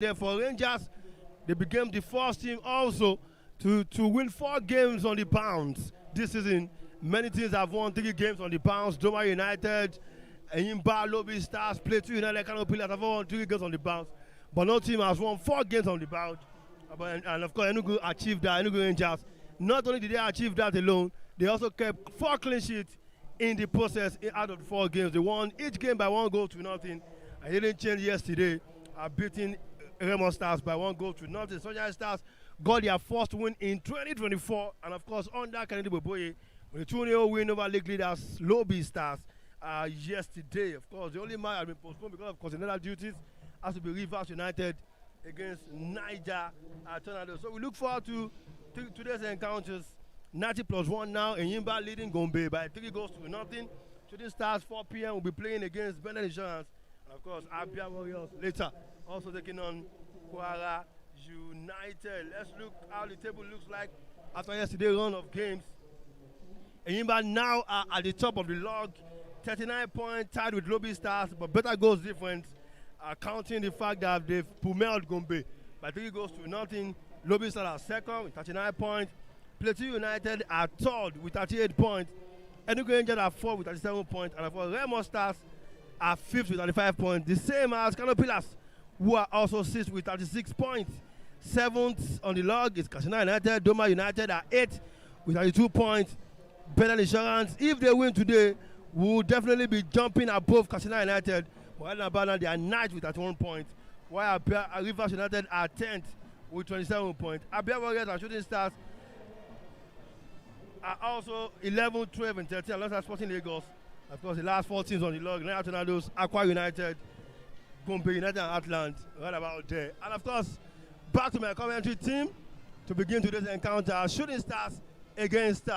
Therefore, Rangers, they became the first team also to win 4 games on the bounce this season. Many teams have won 3 games on the bounce. Doma United, Imba, Lobby Stars, Plateau United, Canopy have won 3 games on the bounce. But no team has won 4 games on the bounce. And of course, Enugu achieved that. Enugu Rangers. Not only did they achieve that alone, they also kept 4 clean sheets in the process out of the 4 games. They won each game by 1 goal to nothing. And they didn't change yesterday, beating Remo Stars by 1 goal to nothing. Sunshine Stars got their first win in 2024, and of course, under Kennedy Boboye, with a 2-0 win over league leaders Lobby Stars yesterday. Of course, the only match has been postponed because of continental duties has to be Rivers United against Niger Tornadoes. So we look forward to today's encounters. 90+1 now, and Yimba leading Gombe by 3 goals to nothing. Shooting Stars 4 p.m. will be playing against Bendel Insurance, and of course, Abia Warriors later also taking on Kwara United. Let's look how the table looks like after yesterday's run of games. Enyimba now are at the top of the log, 39 points, tied with Lobby Stars, but better goals difference, counting the fact that they've pummeled Gombe by 3 goals to nothing. Lobby Stars are second with 39 points. Plateau United are third with 38 points. Enugu Rangers are fourth with 37 points. And of course, Remo Stars are fifth with 35 points. The same as Canopilas, who are also sixth with 36 points. Seventh on the log is Kasina United. Doma United are eighth with 32 points. Bendel Insurance, if they win today, will definitely be jumping above Kasina United. But right now, they are ninth with 31 points. While Rivers United are 10th with 27 points. Abia Warriors and Shooting Stars are also 11, 12, and 13, alongside Sporting Lagos. Of course, the last 4 teams on the log, Niger Tornadoes, Aqua United, Gombe United, and Atlant, right about there. And of course, back to my commentary team to begin today's encounter. Shooting Stars against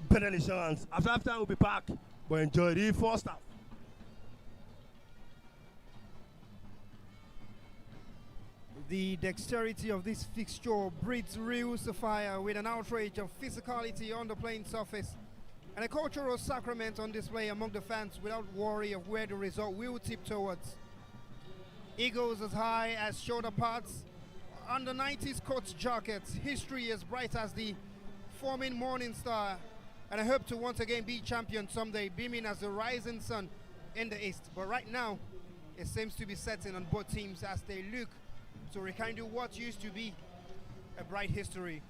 Bendel Insurance. After halftime, we'll be back, but enjoy the first half. The dexterity of this fixture breeds real fire with an outrage of physicality on the playing surface and a cultural sacrament on display among the fans without worry of where the result will tip towards. Eagles as high as shoulder pads, under 90s coach jackets, history as bright as the forming morning star, and I hope to once again be champion someday, beaming as the rising sun in the east. But right now, it seems to be setting on both teams as they look to rekindle what used to be a bright history.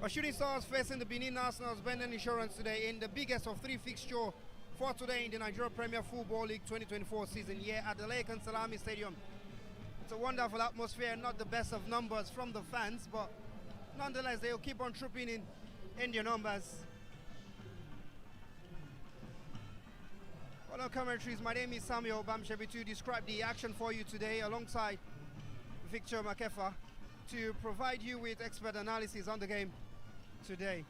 Our Shooting Stars facing the Benin Nationals Bendel Insurance today in the biggest of 3 fixtures for today in the Nigeria Premier Football League 2024 season here at the Lake and Salami Stadium. It's a wonderful atmosphere, not the best of numbers from the fans, but nonetheless they'll keep on trooping in their numbers. Well, on commentaries, my name is Samuel Bamshebi to describe the action for you today alongside Victor Makefa to provide you with expert analysis on the game today.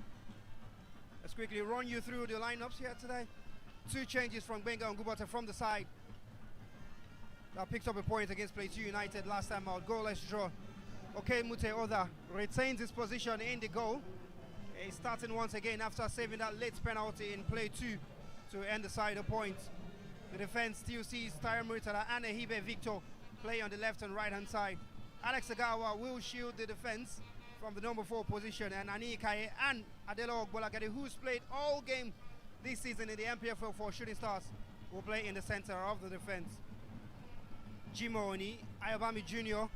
Let's quickly run you through the lineups here today. 2 changes from Benga and Gubata from the side. That picked up a point against Plateau United last time out. Goalless draw. Okay, Mute Oda retains his position in the goal. He's starting once again after saving that late penalty in play 2 to end the side a point. The defense still sees Tyre Murtala and Ehibe Victor play on the left and right hand side. Alex Agawa will shield the defense from the number 4 position, and Ani Kaye and Adelo Ogbolagade, who's played all game this season in the NPFL for Shooting Stars, will play in the center of the defense. Jimo Oni, Ayobami Jr.,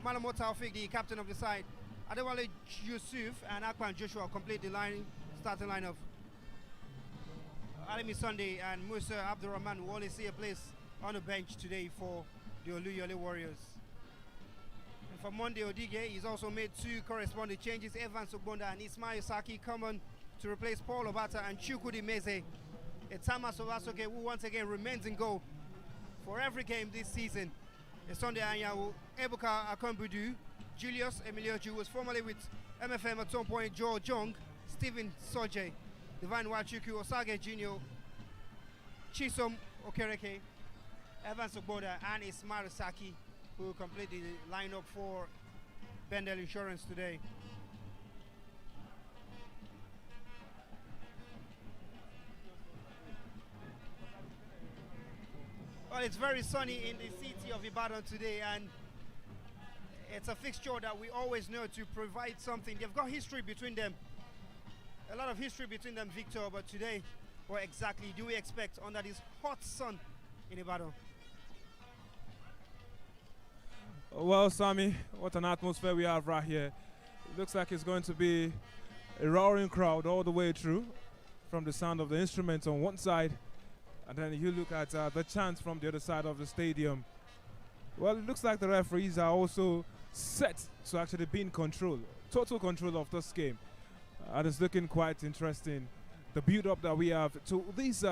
Malamo Taufik, the captain of the side, Adewale Yusuf and Akpan Joshua complete the starting lineup. Alimi Sunday and Musa Abdurrahman will only see a place on the bench today for the Oluyole Warriors. And for Monday Odige, he's also made 2 corresponding changes. Evans Ogbonda and Ismail Saki come on to replace Paul Obata and Chukwudi Meze. Etama Sovasoke, who once again remains in goal for every game this season. Sunday Anyawu, Ebuka Akombudu, Julius Emilioju, who was formerly with MFM at some point, Joe Jong, Stephen Soje, Divine Wachuku, Osage Jr., Chisom Okereke, Evans Ogbonda and Ismail Saki, who complete the lineup for Bendel Insurance today. Well, it's very sunny in the city of Ibadan today, and it's a fixture that we always know to provide something. They've got history between them, a lot of history between them, Victor, but today, what exactly do we expect under this hot sun in Ibadan? Well, Sammy, what an atmosphere we have right here. It looks like it's going to be a roaring crowd all the way through, from the sound of the instruments on one side, and then you look at the chants from the other side of the stadium. Well, it looks like the referees are also set to actually be in control, total control of this game. And it's looking quite interesting. The build-up that we have to this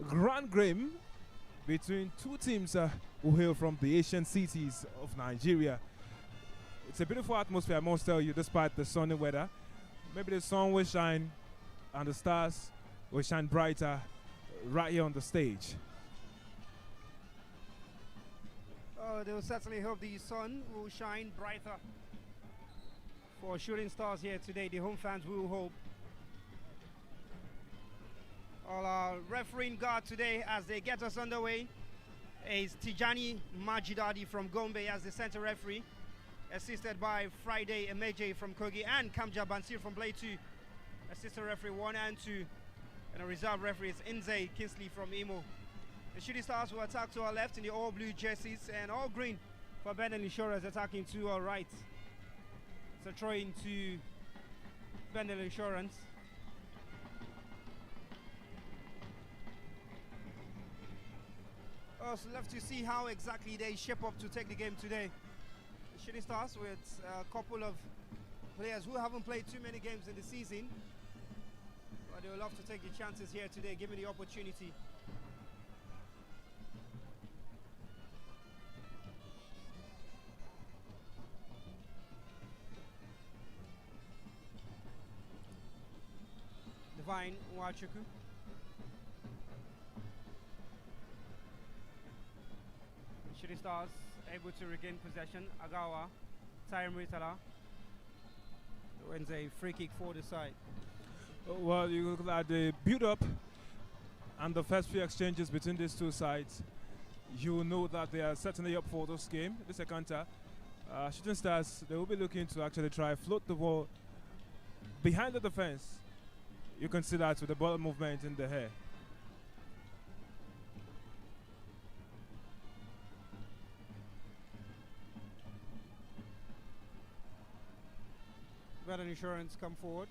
grand game between two teams who hail from the Asian cities of Nigeria. It's a beautiful atmosphere, I must tell you, despite the sunny weather. Maybe the sun will shine and the stars will shine brighter right here on the stage. They will certainly hope the sun will shine brighter for Shooting Stars here today. The home fans will hope. All our refereeing guard today as they get us underway is Tijani Majidadi from Gombe as the center referee, assisted by Friday Emeje from Kogi and Kamja Bansir from Blade 2, assistant referee 1 and 2, and a reserve referee is Inze Kinsley from Imo. The Shooting Stars will attack to our left in the all blue jerseys and all green for Bendel Insurance attacking to our right. So throw into Bendel Insurance. So left to see how exactly they shape up to take the game today. The Shooting Stars with a couple of players who haven't played too many games in the season, but they will love to take the chances here today, given the opportunity. Divine Wachuku. Shooting Stars able to regain possession. Agawa, Tyre Muritala wins a free kick for the side. Well, you look at the build-up and the first few exchanges between these two sides. You know that they are certainly up for this game. This is a counter. Shooting Stars, they will be looking to actually try float the ball behind the defense. You can see that with the ball movement in the air. Bendel Insurance come forward.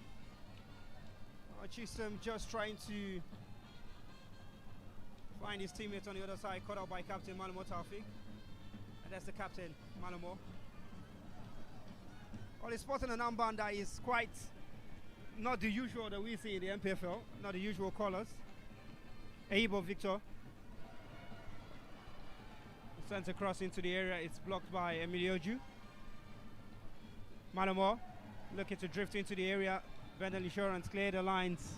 Chisholm just trying to find his teammate on the other side, caught out by Captain Malamo Taufik. And that's the captain, Malamo. Well, he's spotting an armband that is quite not the usual that we see in the NPFL, not the usual colors. Aibo Victor. Sent across into the area, it's blocked by Emilioju. Malamo looking to drift into the area. Bendel Insurance clear the lines.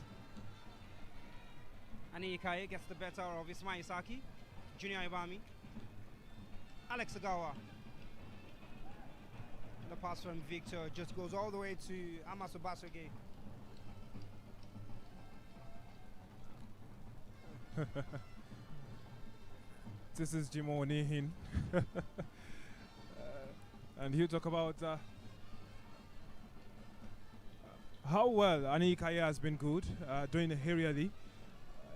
Ani Ikaye gets the better of Ismail Isaki. Junior Ibami. Alex Agawa. And the pass from Victor just goes all the way to Amasu Basoge. This is Jimo Onihin. And he'll talk about how well Anikaya has been good doing the aerially,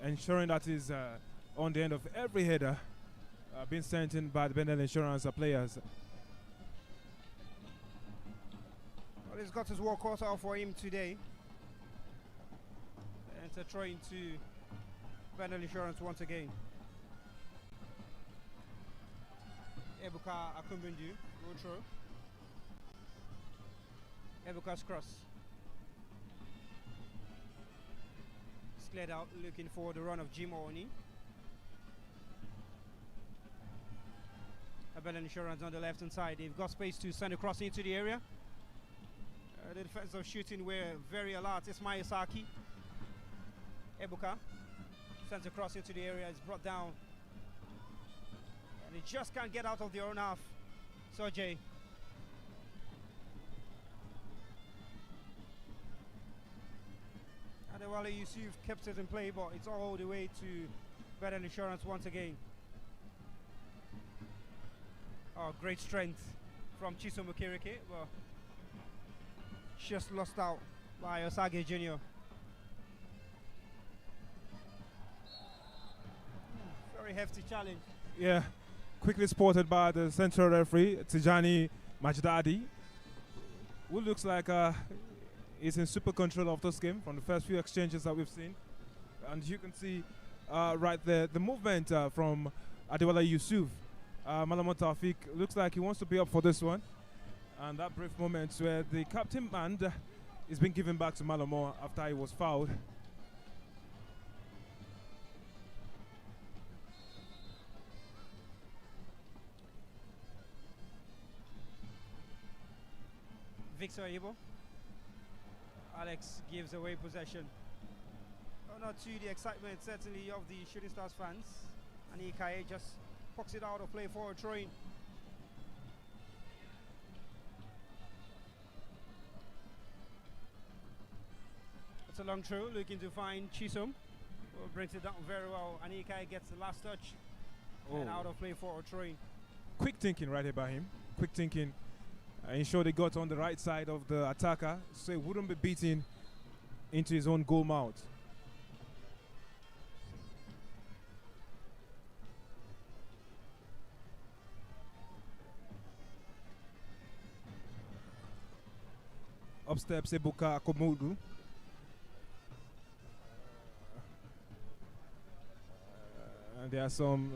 ensuring that he's on the end of every header being sent in by the Bendel Insurance players. Well, he's got his work cut out for him today. And to throw into Bendel Insurance once again. Ebuka Akumbundu, road throw. Ebuka's cross. Cleared out, looking for the run of Jim Oni. Bendel Insurance on the left hand side. They've got space to send across into the area. The defensive shooting were very alert. Ismail Saki. Ebuka sends across into the area. It's brought down. And they just can't get out of their own half. Soje. Adewale Yusuf kept it in play, but it's all the way to Bendel Insurance once again. Oh, great strength from Chisom Okirike, but just lost out by Osage Jr. Very hefty challenge. Yeah, quickly spotted by the central referee, Tijani Majdadi, who looks like he's in super control of this game from the first few exchanges that we've seen. And you can see right there the movement from Adewale Yusuf. Malamo Taufik looks like he wants to be up for this one. And that brief moment where the captain band is being given back to Malamo after he was fouled. Victor Ibo. Alex gives away possession. Oh, not to the excitement certainly of the Shooting Stars fans. And Ikaye just pucks it out of play for a throw-in. It's a long throw, looking to find Chisom. Who brings it down very well. And Ikaye gets the last touch. And out of play for a throw-in. Quick thinking right here by him. Quick thinking. Ensured he got on the right side of the attacker so he wouldn't be beaten into his own goal mouth. Up steps Ebuka Akomodu. And there are some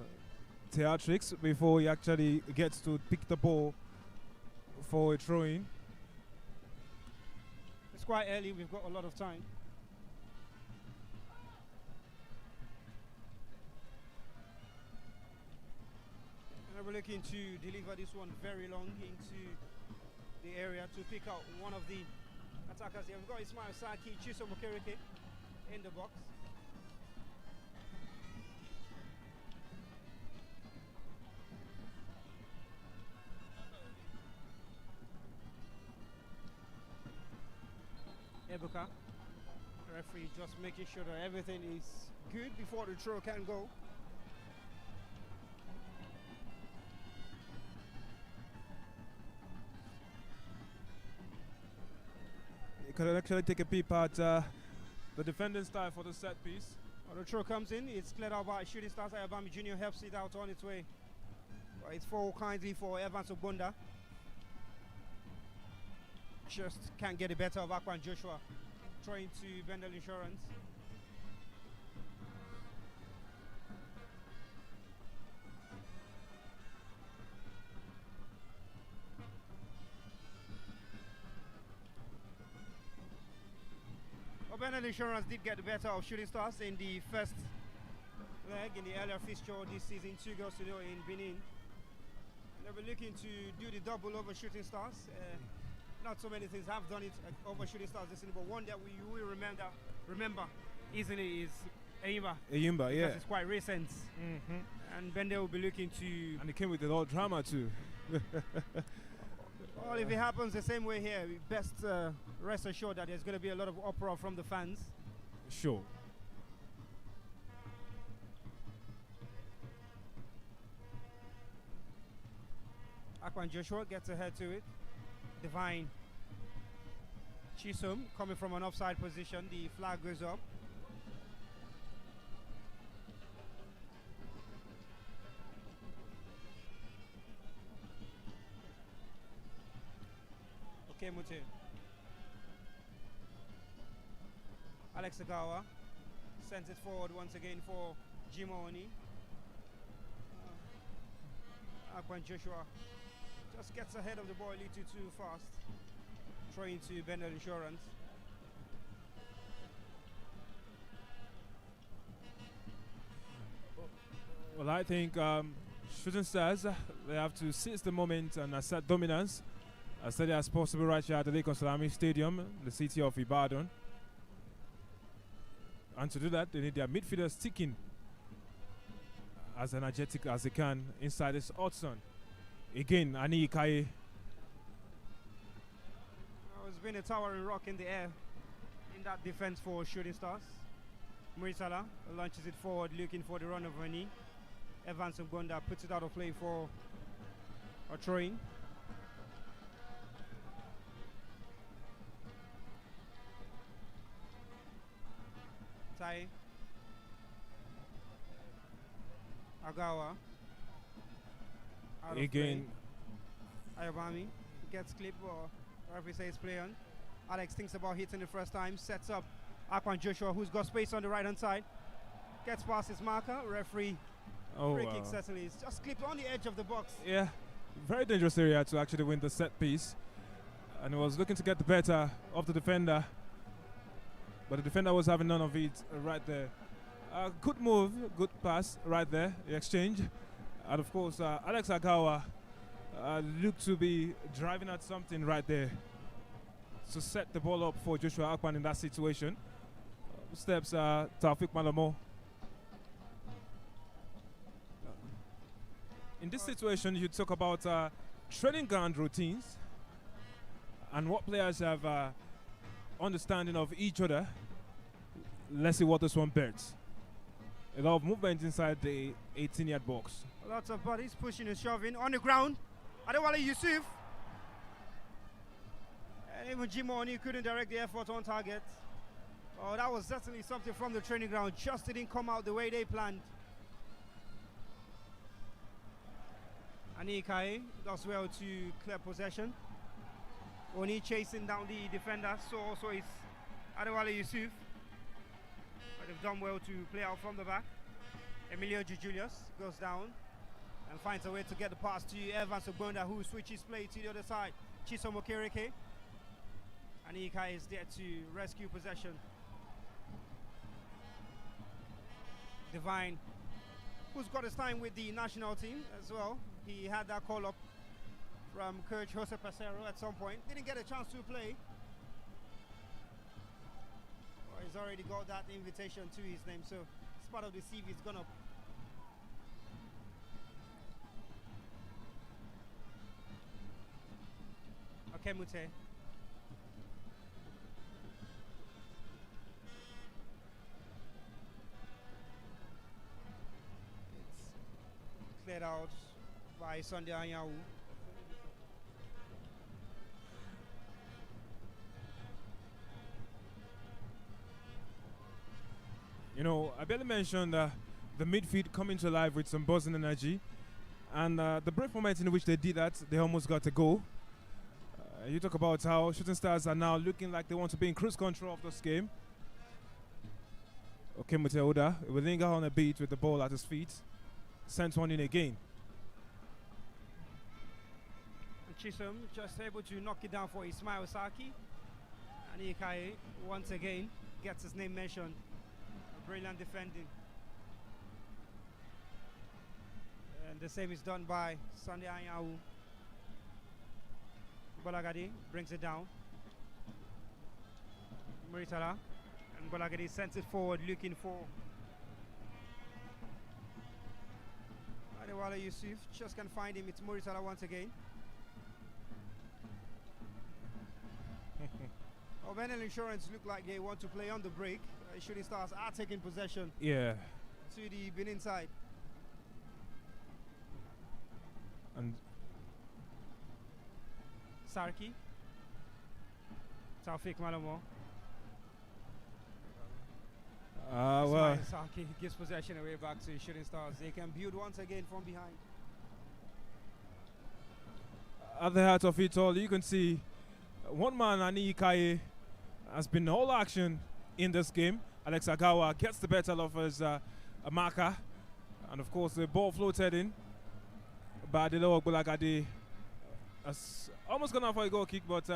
theatrics before he actually gets to pick the ball for a throw-in. It's quite early, we've got a lot of time. And we're looking to deliver this one very long into the area to pick out one of the attackers here. We've got Ismail Saki, Chisom Okirike in the box. Ebuka, the referee just making sure that everything is good before the throw can go. You could actually take a peep at the defending style for the set piece. Well, the throw comes in, it's cleared out by Shooting Stars. Ayabami Jr. helps it out on its way. But it's fall kindly for Evans Ogbonda. Just can't get it better of Akwan Joshua. Throwing to Bendel Insurance. Well, Bendel Insurance did get the better of Shooting Stars in the first leg in the earlier fixture this season, 2 goals to 0 in Benin. They were looking to do the double over Shooting Stars. Not so many things have done it over Shooting Stars this season, but one that we will remember easily is Eyimba. Eyimba, yeah. It's quite recent. And Bendel will be looking to... And it came with a lot of drama too. Well, if it happens the same way here, we best rest assured that there's going to be a lot of uproar from the fans. Sure. Akwan Joshua gets ahead to it. Divine. Chisom coming from an offside position. The flag goes up. Okay, Mute. Alex Agawa sends it forward once again for Jimo Oni. Akwan Joshua just gets ahead of the ball a little too fast. Throwing to Bendel Insurance. Well, I think Shooting Stars, they have to seize the moment and assert dominance as steady as possible right here at the Lagos Salami Stadium, the city of Ibadan. And to do that, they need their midfielders sticking as energetic as they can inside this hot sun. Again, Ani Ikaye. There's been a towering rock in the air in that defense for Shooting Stars. Murisala launches it forward, looking for the run of Rani. Evans Ogbonda puts it out of play for or throwing. Tai Agawa out Again, Ayobami gets clip, or referee says play on. Alex thinks about hitting the first time, sets up Akwan Joshua, who's got space on the right hand side, gets past his marker. Referee free kick certainly. It's just clipped on the edge of the box. Yeah, very dangerous area to actually win the set piece, and he was looking to get the better of the defender, but the defender was having none of it right there. Good move, good pass right there, the exchange, and of course Alex Agawa looked to be driving at something right there to set the ball up for Joshua Akpan in that situation. Steps Taufik Malamo. In this situation, you talk about training ground routines and what players have understanding of each other. Let's see what this one bets. A lot of movement inside the 18-yard box. Lots of bodies pushing and shoving on the ground. Adewale Yusuf. And even Jimo Oni couldn't direct the effort on target. Oh, that was certainly something from the training ground. Just didn't come out the way they planned. Anikai does well to clear possession. Oni chasing down the defender, so also is Adewale Yusuf. But they've done well to play out from the back. Emilio Julius goes down and finds a way to get the pass to Evans Ogbonda, who switches play to the other side. Chisom Okereke. Anikai is there to rescue possession. Divine, who's got his time with the national team as well. He had that call up from Coach Jose Pesero at some point. Didn't get a chance to play. Well, he's already got that invitation to his name, so it's part of the CV. He's gonna. Okay, Mute. It's cleared out by Sunday Anyanwu. You know, I barely mentioned the midfield coming to life with some buzz and energy, and the brief moment in which they did that, they almost got a goal. You talk about how Shooting Stars are now looking like they want to be in cruise control of this game. Okay, Muteoda will linger on a beat with the ball at his feet. Sent one in again. And Chisom just able to knock it down for Ismail Saki. And Ikai once again gets his name mentioned. Brilliant defending. And the same is done by Sunday Anyanwu. Bolagadi brings it down. Muritala. And Bolagadi sends it forward looking for Adewale Yusuf. Just can find him. It's Muritala once again. Bendel Insurance look like they want to play on the break. Shooting Stars are taking possession. Yeah. To the Benin side. And Sarki. Taufik Malamo. well, Sarki gives possession away back to Shooting Stars. They can build once again from behind. at the heart of it all, you can see one man, Ani Ikaye, has been all action in this game. Alex Agawa gets the better of his marker. And of course, the ball floated in by the lower Bulagadi. Almost gone out for a goal kick, but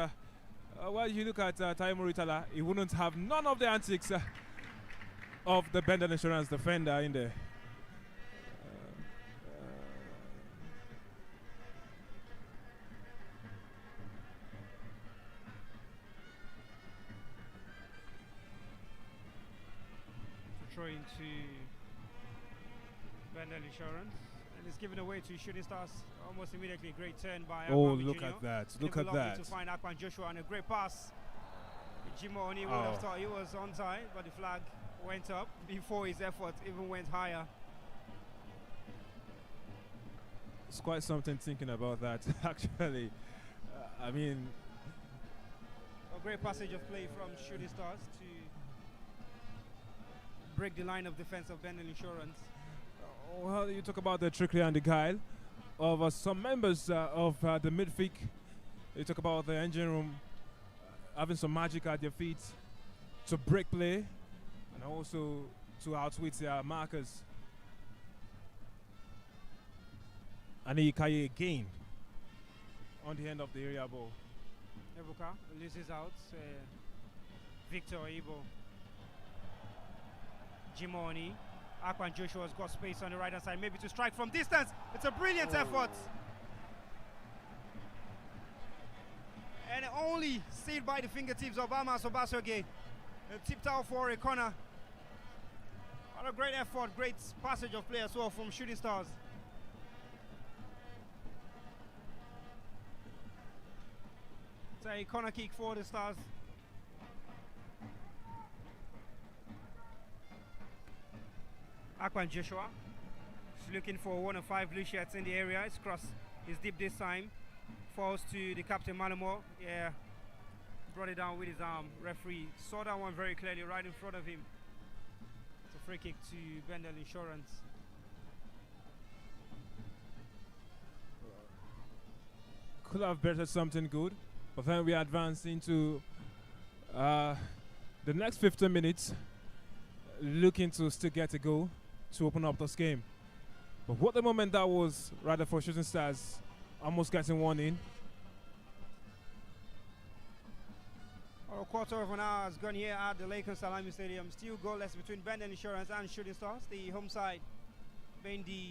while you look at Taimo Ritala, he wouldn't have none of the antics of the Bendel Insurance defender in there. Throw into Bendel Insurance, and it's given away to Shooting Stars almost immediately. Great turn by Oh, Akwame look Jr. at that! Look Came at lovely that! to find Akwan Joshua, and a great pass. Jimo Oni would have thought he was onside, but the flag went up before his effort even went higher. It's quite something thinking about that, actually. I mean, A great passage of play from Shooting Stars to break the line of defense of Bendel Insurance. well, you talk about the trickery and the guile of some members of the midfield. You talk about the engine room having some magic at their feet to break play and also to outwit their markers. And Ikaye again on the end of the area ball. Ebuka loses out. Victor Ibo. Jimoni. Akwan Joshua's got space on the right hand side, maybe to strike from distance. It's a brilliant effort. And only saved by the fingertips of Amas Obasoge. Tipped out for a corner. What a great effort, great passage of play as well from Shooting Stars. It's a corner kick for the Stars. Akwan Joshua is looking for 1 of 5 blue shirts in the area. His cross is deep this time. Falls to the captain Malamo. Yeah, brought it down with his arm. Referee saw that one very clearly right in front of him. It's a free kick to Bendel Insurance. Could have bettered something good, but then we advance into the next 15 minutes, looking to still get a goal to open up this game. But what the moment that was, rather for Shooting Stars, almost getting one in. A quarter of an hour has gone here at the Lakers Salami Stadium. Still goalless between Bendel Insurance and Shooting Stars. The home side being the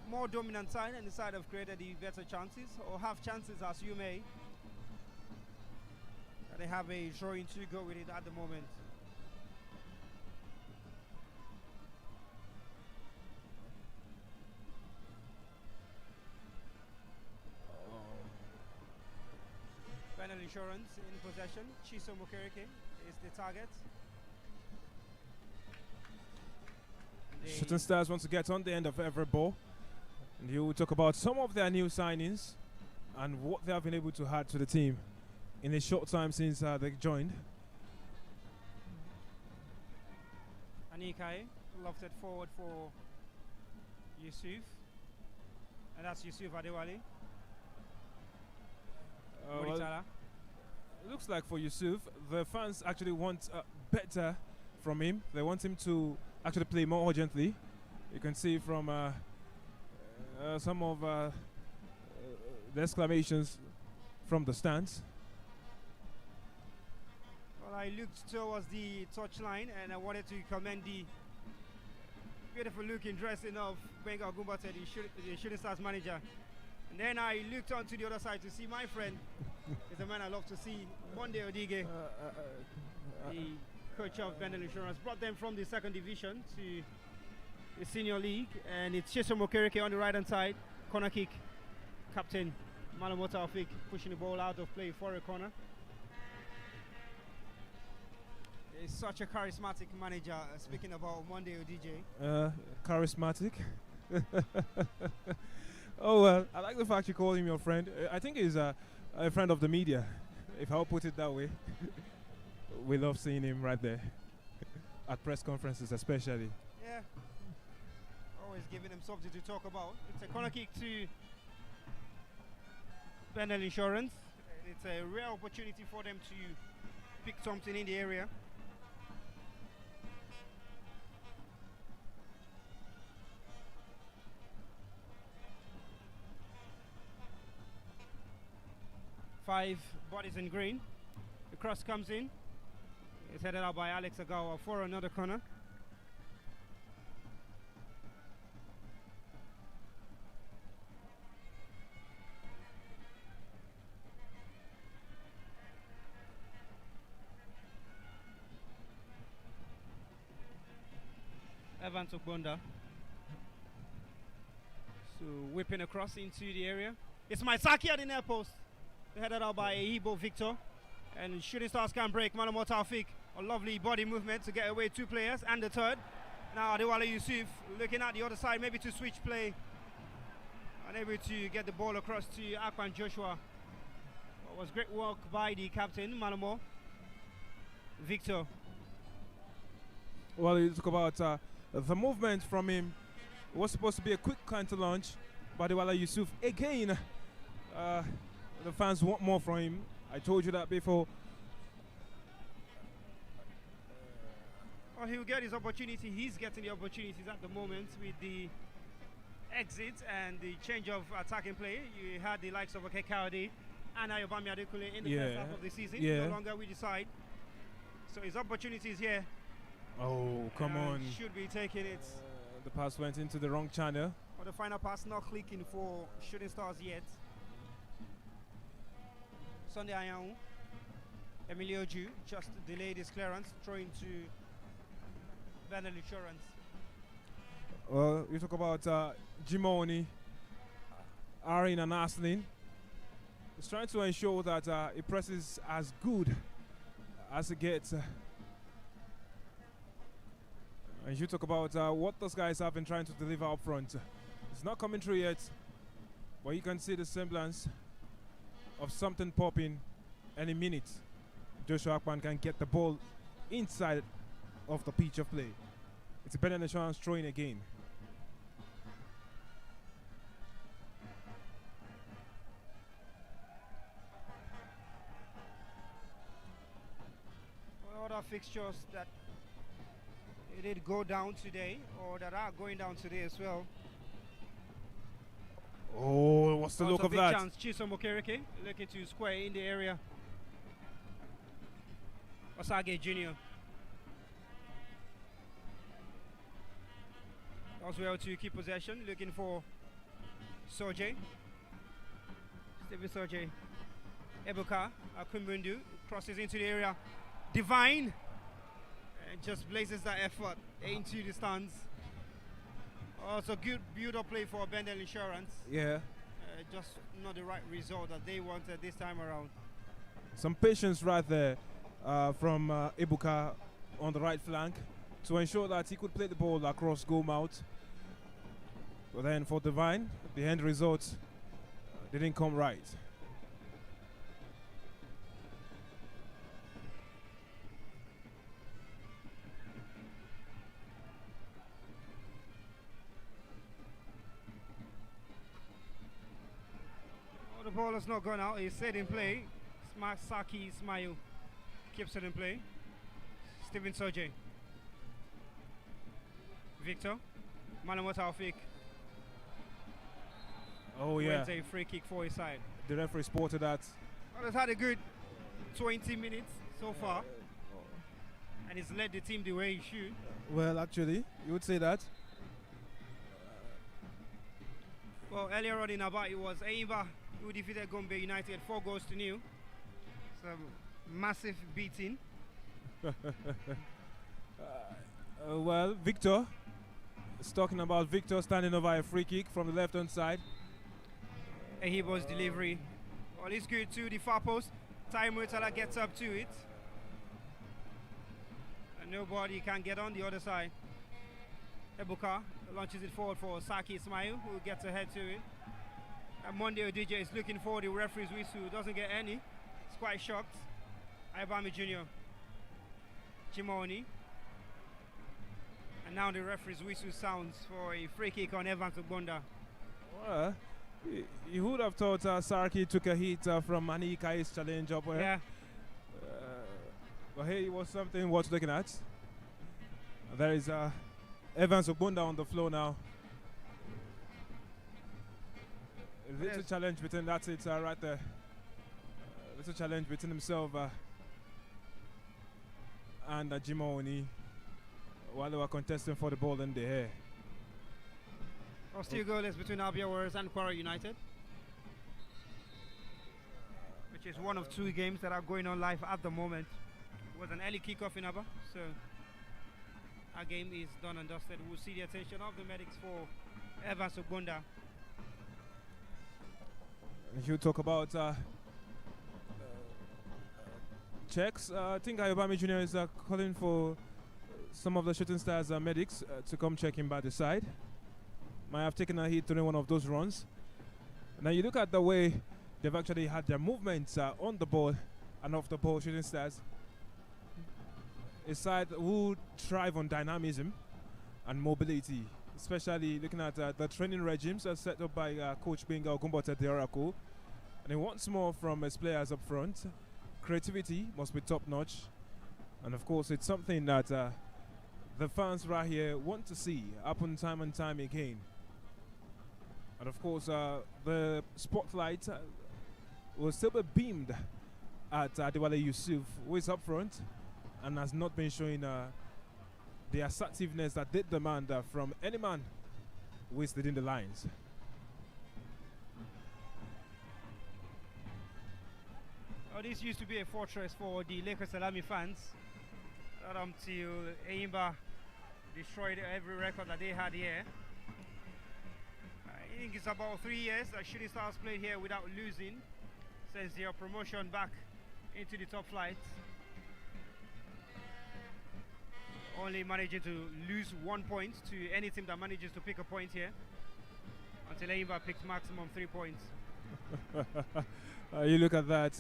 more dominant side and the side have created the better chances, or have chances as you may. They have a drawing to go with it at the moment. Bendel Insurance in possession. Chiso Mokereke is the target. Shooting Stars want to get on the end of every ball. And you will talk about some of their new signings and what they have been able to add to the team in a short time since they joined. Anikai lofted forward for Yusuf. And that's Yusuf Adewale. Well, it looks like for Yusuf, the fans actually want better from him. They want him to actually play more urgently. You can see from some of the exclamations from the stands. Well, I looked towards the touchline and I wanted to commend the beautiful looking dressing of Benga Gumbate, the Shooting Stars manager. And then I looked onto the other side to see my friend. He's a man I love to see, Monday Odige, the coach of Bendel Insurance. Brought them from the 2nd division to the senior league. And it's Chiso Mokereke on the right hand side. Corner kick. Captain Malamota Afik pushing the ball out of play for a corner. He's such a charismatic manager. Speaking about Monday Odige. Charismatic. Oh, well, I like the fact you call him your friend. I think he's a friend of the media, if I'll put it that way. We love seeing him right there at press conferences especially. Yeah, always giving them something to talk about. It's a corner kick to Bendel Insurance. It's a rare opportunity for them to pick something in the area. Five bodies in green. The cross comes in. It's headed out by Alex Agawa for another corner. Evans Ogbonda. So whipping across into the area. It's Maisaki at the near post. Headed out by Ibo Victor. And Shooting Stars can break. Malamo Taufik. A lovely body movement to get away 2 players and the third. Now Adewale Yusuf looking at the other side, maybe to switch play. unable to get the ball across to Akpan Joshua. It was great work by the captain, Malomo. Victor. Well, you talk about the movement from him. It was supposed to be a quick counter launch, but Dewala Yusuf again. The fans want more from him. I told you that before. Well, he'll get his opportunity. He's getting the opportunities at the moment with the exit and the change of attacking play. You had the likes of Okekaude and Ayobami Adekule in the first half of the season. No longer with the side. So his opportunity is here. Oh, come on. Should be taking it. The pass went into the wrong channel. Or the final pass not clicking for Shooting Stars yet. Sunday Ayahu. Emilio Ju just delayed his clearance, throwing to Bendel Insurance. Well, you talk about Jimoni, Arin and Aslin. He's trying to ensure that he presses as good as it gets. And you talk about what those guys have been trying to deliver up front. It's not coming through yet, but you can see the semblance of something popping any minute. Joshua Akpan can get the ball inside of the pitch of play. It's a better chance throwing again. Other fixtures that did go down today or that are going down today as well. Oh, what's the look of that? Chance. Chisom Okereke looking to square in the area. Osage Jr. As well to keep possession, looking for Soje. Stephen Soje. Ebuka Akumbundu crosses into the area. Divine and just blazes that effort into the stands. Also good build-up play for Bendel Insurance. Yeah. Just not the right result that they wanted this time around. Some patience right there from Ebuka on the right flank to ensure that he could play the ball across goal mouth. But then for Divine, the end result didn't come right. The ball has not gone out. He's set in play. Saki Ismail keeps it in play. Stephen Soje. Victor. Malamot Taufik. Oh, yeah. Went a free kick for his side. The referee spotted that. Well, it's had a good 20 minutes so far. And he's led the team the way he should. Well, actually, you would say that. Well, earlier on in Aba, it was Aimba who defeated Gombe United 4-0. It's a massive beating. Well, Victor. It's talking about Victor standing over a free kick from the left-hand side. Ehibo's delivery. Well, it's good to the far post. Taimutala gets up to it. And nobody can get on the other side. Ebuka launches it forward for Saki Ismail, who gets ahead to it. And Monday Odije is looking for the referee's whistle, doesn't get any. He's quite shocked. Ayobami Jr. Chimoni. And now the referee's whistle sounds for a free kick on Evans Ogbonda. Well, you would have thought Sarki took a hit from Manikai's challenge up there. Yeah. But hey, it was something worth looking at. There is Evans Ogbonda on the floor now. A little challenge between, that's it right there. Little challenge between himself and Jimoni while they were contesting for the ball in the air. Still goalless between Abia Warriors and Kwara United, which is one of two games that are going on live at the moment. It was an early kickoff in Aba, so our game is done and dusted. We'll see the attention of the medics for Evans Ogbonda. If you talk about checks, I think Ayobami Jr. is calling for some of the Shooting Stars medics to come check him by the side. Might have taken a hit during one of those runs. Now you look at the way they've actually had their movements on the ball and off the ball, shooting stars. A side who thrive on dynamism and mobility, especially looking at the training regimes set up by Coach Benga Ogumbote Deorako. And he wants more from his players up front. Creativity must be top notch. And of course, it's something that the fans right here want to see happen time and time again. And of course, the spotlight will still be beamed at Adewale Yusuf, who is up front and has not been showing the assertiveness that they demand from any man who is within the lines. Oh, this used to be a fortress for the Lakers Salami fans. Not until Eimba destroyed every record that they had here. I think it's about 3 years that Shooting Stars played here without losing since their promotion back into the top flight. Only managing to lose 1 point to any team that manages to pick a point here. Until Eimba picked maximum 3 points. You look at that.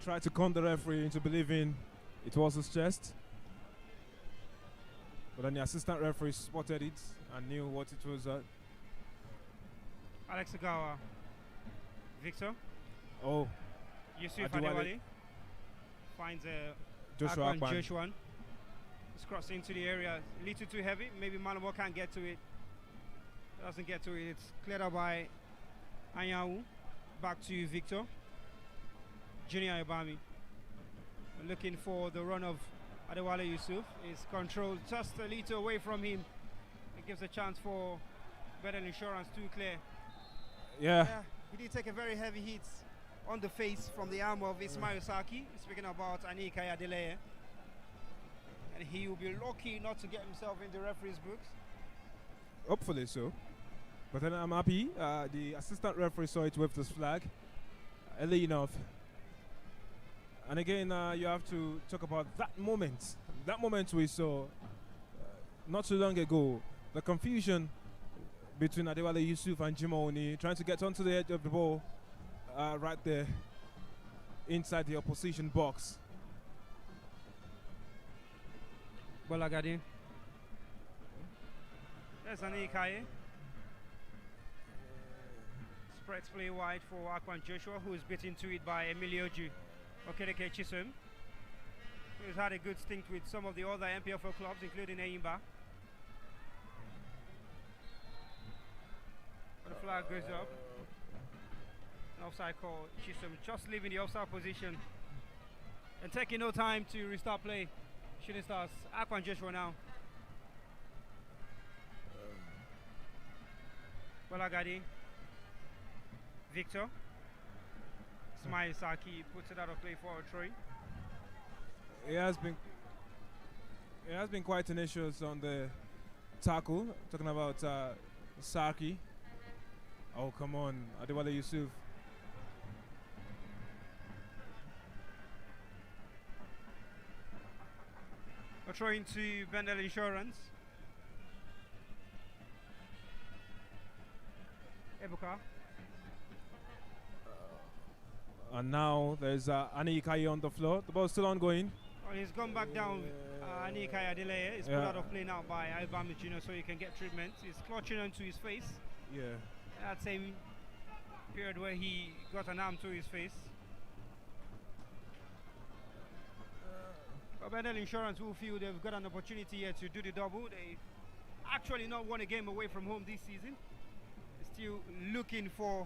Try to con the referee into believing it was his chest. But then the assistant referee spotted it and knew what it was. Alex Agawa, Victor. Oh, Yusuf Adewale. Adewale finds Joshua Akpan Akpan. Joshua. It's crossed into the area. A little too heavy. Maybe Malamo can't get to it. Doesn't get to it. It's cleared up by Anyanwu. Back to Victor. Junior Ibami. Looking for the run of Adewale Yusuf. Is controlled just a little away from him. It gives a chance for Bendel Insurance to clear. Yeah. He did take a very heavy hit on the face from the arm of Ismail Saki. Speaking about Anika Adeleye. And he will be lucky not to get himself in the referee's books. Hopefully so. But then I'm happy. The assistant referee saw it with his flag early enough. And again, you have to talk about that moment. That moment we saw not too long ago. The confusion between Adewale Yusuf and Jim Oni trying to get onto the edge of the ball right there inside the opposition box. Bolagadi. There's Anikaye. Spreads play wide for Akpan Joshua, who is beaten to it by Emilioju Okereke Chisum, who's had a good stint with some of the other NPFL clubs, including Eimba. The flag goes up. An offside call. Chisum just leaving the offside position and taking no time to restart play. Shooting Stars. Akpan Joshua now. Bolagadi. Victor. Ismail Saki puts it out of play for Troy. It has been quite tenacious on the tackle. Talking about Saki. Oh, come on, Adewale Yusuf. A throw into Bendel Insurance. Ebuka. And now there's Anikai on the floor. The ball's still ongoing. Well, he's gone back down. Anikai Adeleye is put out of play now by Ibami Jr. so he can get treatment. He's clutching onto his face. Yeah. That same period where he got an arm to his face. But Bendel Insurance will feel they've got an opportunity here to do the double. They actually not won a game away from home this season. Still looking for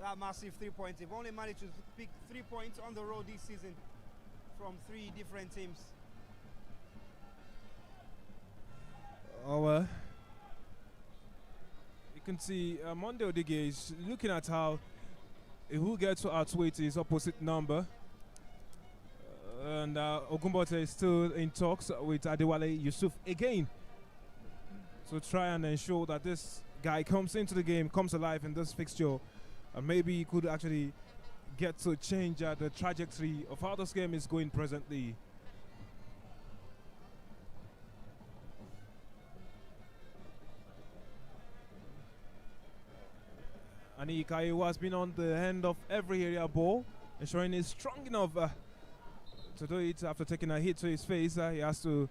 that massive 3 points. They've only managed to pick 3 points on the road this season from 3 different teams. Oh, well. You can see Monday Odige is looking at how he will get to outweigh his opposite number. And Ogumbote is still in talks with Adewale Yusuf again to try and ensure that this guy comes into the game, comes alive in this fixture, and maybe he could actually get to change the trajectory of how this game is going presently. Anikai, who has been on the end of every area ball, ensuring he's strong enough to do it after taking a hit to his face. He has to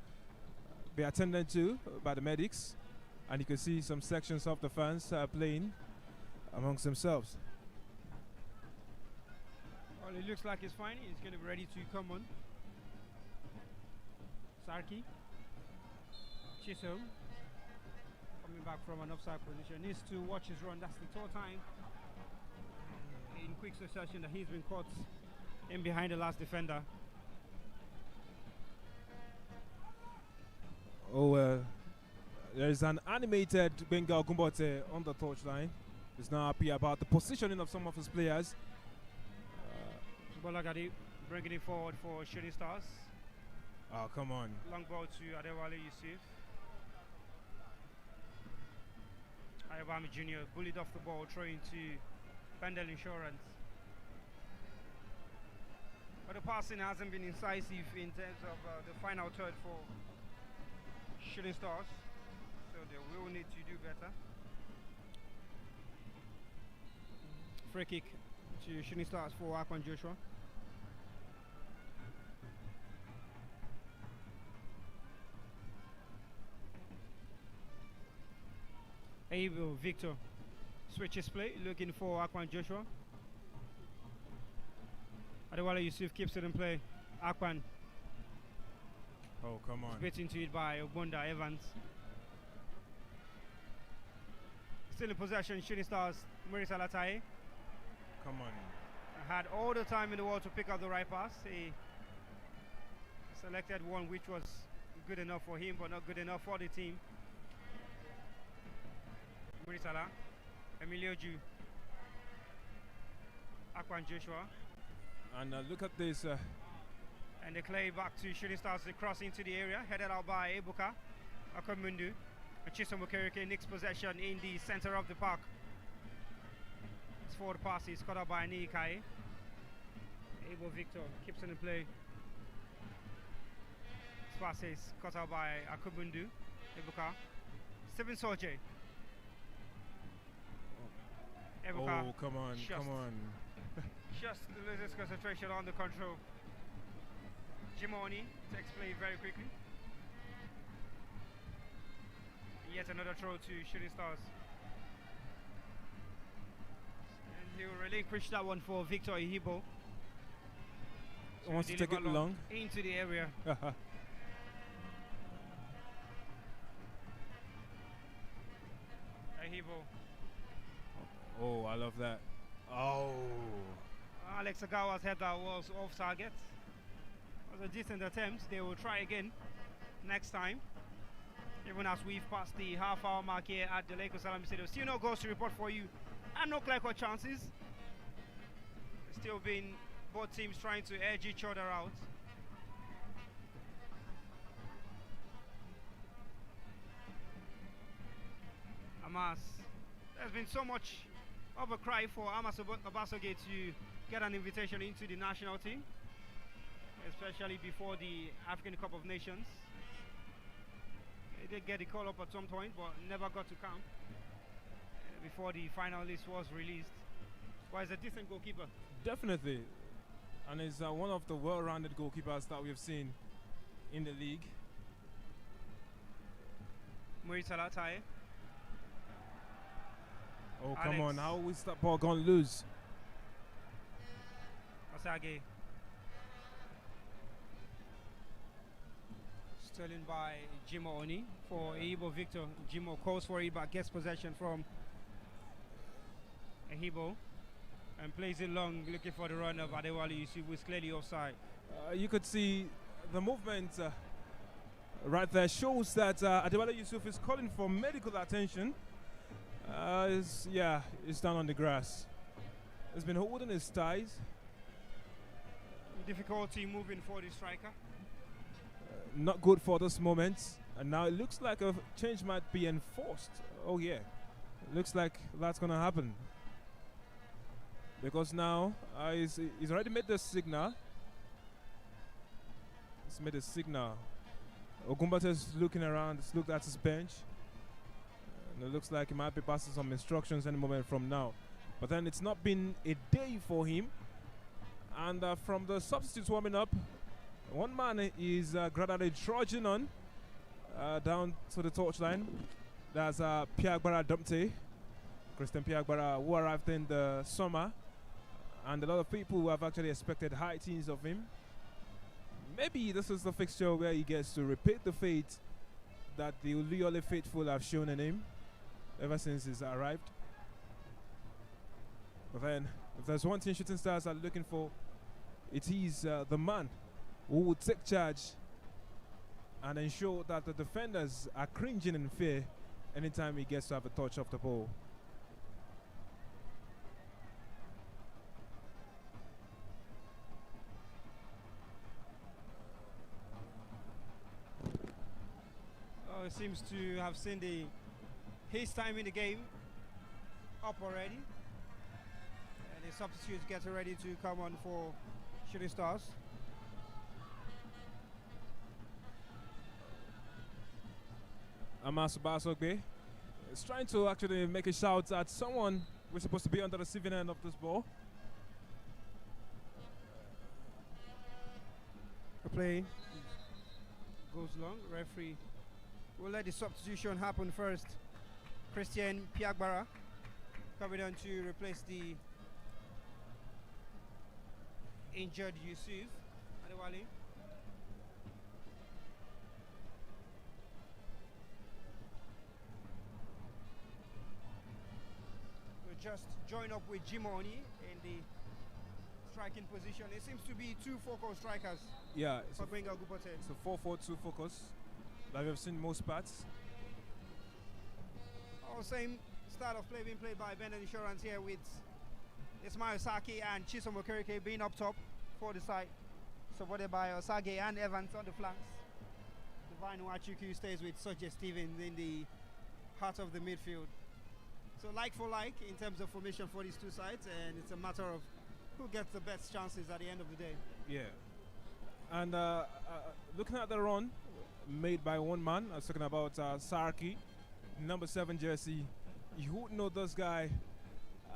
be attended to by the medics, and you can see some sections of the fans playing amongst themselves. Well, it looks like he's fine. He's going to be ready to come on. Sarki. Chisholm. Coming back from an offside position. Needs to watch his run. That's the third time in quick succession that he's been caught in behind the last defender. Oh, there is an animated Bengal Gumbote on the touchline. He's not happy about the positioning of some of his players. Bolagadi bringing it forward for Shooting Stars. Oh, come on. Long ball to Adewale Yusuf. Ayobami Jr. bullied off the ball, throwing to Bendel Insurance. But the passing hasn't been incisive in terms of the final third for Shooting Stars. So they will need to do better. Free kick to Shooting Stars for Akwan Joshua. Able Victor switches play, looking for Akwan Joshua. Adewale Yusuf keeps it in play. Akwan. Oh, come on. Spit into it by Ogbonda Evans. Still in possession, Shooting Stars, Marisa Lataye. Come on. Had all the time in the world to pick up the right pass. He selected one which was good enough for him, but not good enough for the team. Murisala, Emilio Ju, Akwan Joshua. And look at this. And they play back to Shooting Stars. They cross into the area, headed out by Ebuka Akamundu. And Chisom Okereke next possession in the center of the park. It's forward pass is caught up by Nikai. Able Victor keeps it in play. This pass is caught out by Akamundu. Ebuka. Stephen Soje. Ebuka. Oh, come on, come on. Just loses concentration on the control. Jimoni takes play very quickly. Yet another throw to Shooting Stars. And he will relinquish that one for Victor Ihibo. Wants to take it long. Into the area. Ihibo. Oh, I love that. Oh. Alex Agawa's header was off target. It was a decent attempt. They will try again next time. Even as we've passed the half-hour mark here at the Lagos Salami Stadium. Still no goals to report for you. And no clear-cut chances. Still been both teams trying to edge each other out. Amas. There's been so much of a cry for Amas Obasoge to get an invitation into the national team, especially before the African Cup of Nations. He did get the call up at some point, but never got to camp before the final list was released. But he's a decent goalkeeper. Definitely. And he's one of the well-rounded goalkeepers that we've seen in the league. Marisa Lataye. Oh, come on. How is that ball going to lose? Osage. Stolen by Jimo Oni for Ehibo Victor. Jimo calls for it but gets possession from Ehibo and plays it long, looking for the run of Adewale Yusuf, who is clearly offside. You could see the movement right there shows that Adewale Yusuf is calling for medical attention. He's down on the grass. He's been holding his thighs. Difficulty moving for the striker. Not good for this moment. And now it looks like a change might be enforced. Oh yeah, looks like that's gonna happen. Because now he's already made the signal. He's made a signal. Ogumbata is looking around, he's looked at his bench. And it looks like he might be passing some instructions any moment from now. But then it's not been a day for him. And from the substitutes warming up, one man is gradually trudging on down to the touchline. That's Piagbara Dumpte, Christian Piagbara, who arrived in the summer. And a lot of people who have actually expected high teens of him. Maybe this is the fixture where he gets to repeat the fate that the Uliole faithful have shown in him ever since he's arrived. But then, if there's one thing Shooting Stars are looking for, it is the man who would take charge and ensure that the defenders are cringing in fear anytime he gets to have a touch of the ball. Oh, it seems to have seen his time in the game up already. And the substitutes get ready to come on for Shooting Stars. Amasu Basogbe is trying to actually make a shout at someone who's supposed to be on the receiving end of this ball. The play goes long. Referee will let the substitution happen first. Christian Piagbara coming on to replace the injured Yusuf Adewale. We'll just join up with Jimoni in the striking position. It seems to be two focal strikers. Yeah, for Bengal Gupote. It's a 4-4-2 focus that we've seen most parts. Oh, same style of play being played by Bendel Insurance here with Ismail Saki and Chisom Okereke being up top for the side, supported by Osage and Evans on the flanks. Divine Wachuku stays with Soje Stevens in the heart of the midfield. So like for like in terms of formation for these two sides, and it's a matter of who gets the best chances at the end of the day. Yeah. And looking at the run made by one man, I was talking about Sarki, number 7 jersey. You would know this guy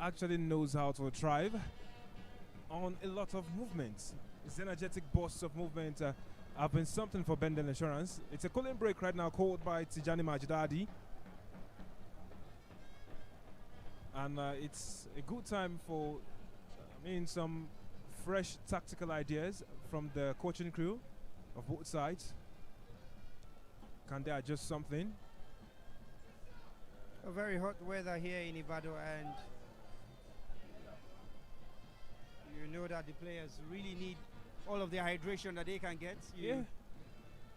actually knows how to thrive on a lot of movements. His energetic bursts of movement have been something for Bendel Insurance. It's a cooling break right now called by Tijani Majdadi. And it's a good time for some fresh tactical ideas from the coaching crew of both sides. Can they adjust something? A very hot weather here in Ibadan, and you know that the players really need all of the hydration that they can get. You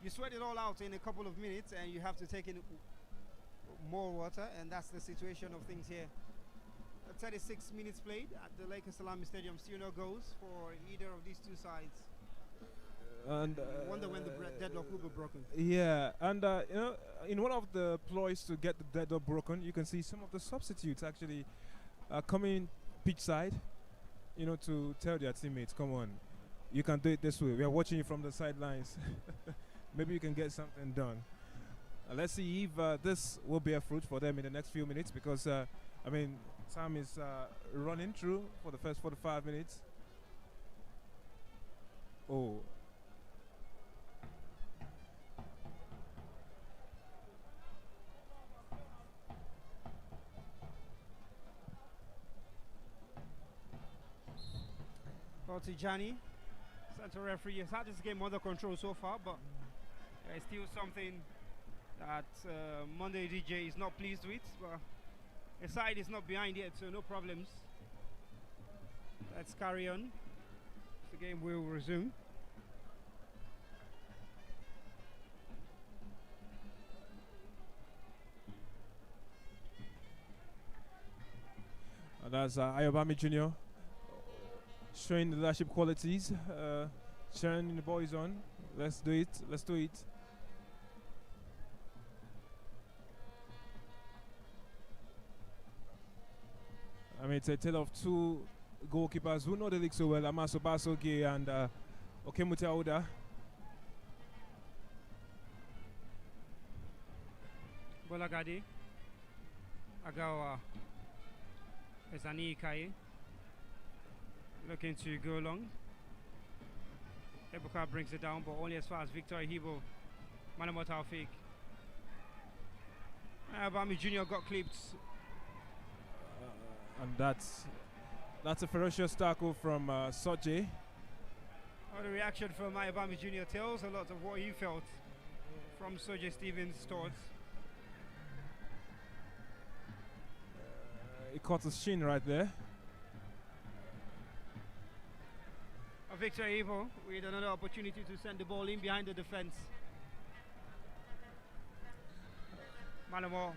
sweat it all out in a couple of minutes, and you have to take in more water, and that's the situation of things here. 36 minutes played at the Lakers Salami Stadium, still no goals for either of these two sides. And I wonder when the deadlock will be broken. Yeah, and in one of the ploys to get the deadlock broken, you can see some of the substitutes actually coming pitch side, to tell their teammates, come on, you can do it this way. We are watching you from the sidelines. Maybe you can get something done. Let's see if this will bear fruit for them in the next few minutes, because time is running through for the first 45 minutes. Oh. Well, Tijani, center referee, has had this game under control so far, but there's still something that Monday DJ is not pleased with. But the side is not behind yet, so no problems. Let's carry on. The game will resume. That's Ayobami Jr. showing the leadership qualities, cheering the boys on. Let's do it. Let's do it. It's a tale of two goalkeepers who know the league so well, Amaso Basoge and Okemute Aouda. Bolagadi, Agawa, It's Ani Kai looking to go long. Ebuka brings it down, but only as far as Victor Hibo. Malamo Taufik. Bami Jr. got clipped. And that's a ferocious tackle from Soji. The reaction from Ayabami Jr. tells a lot of what he felt from Soji Stevens' thoughts. He caught his shin right there. Victor Evo with another opportunity to send the ball in behind the defense. Malamo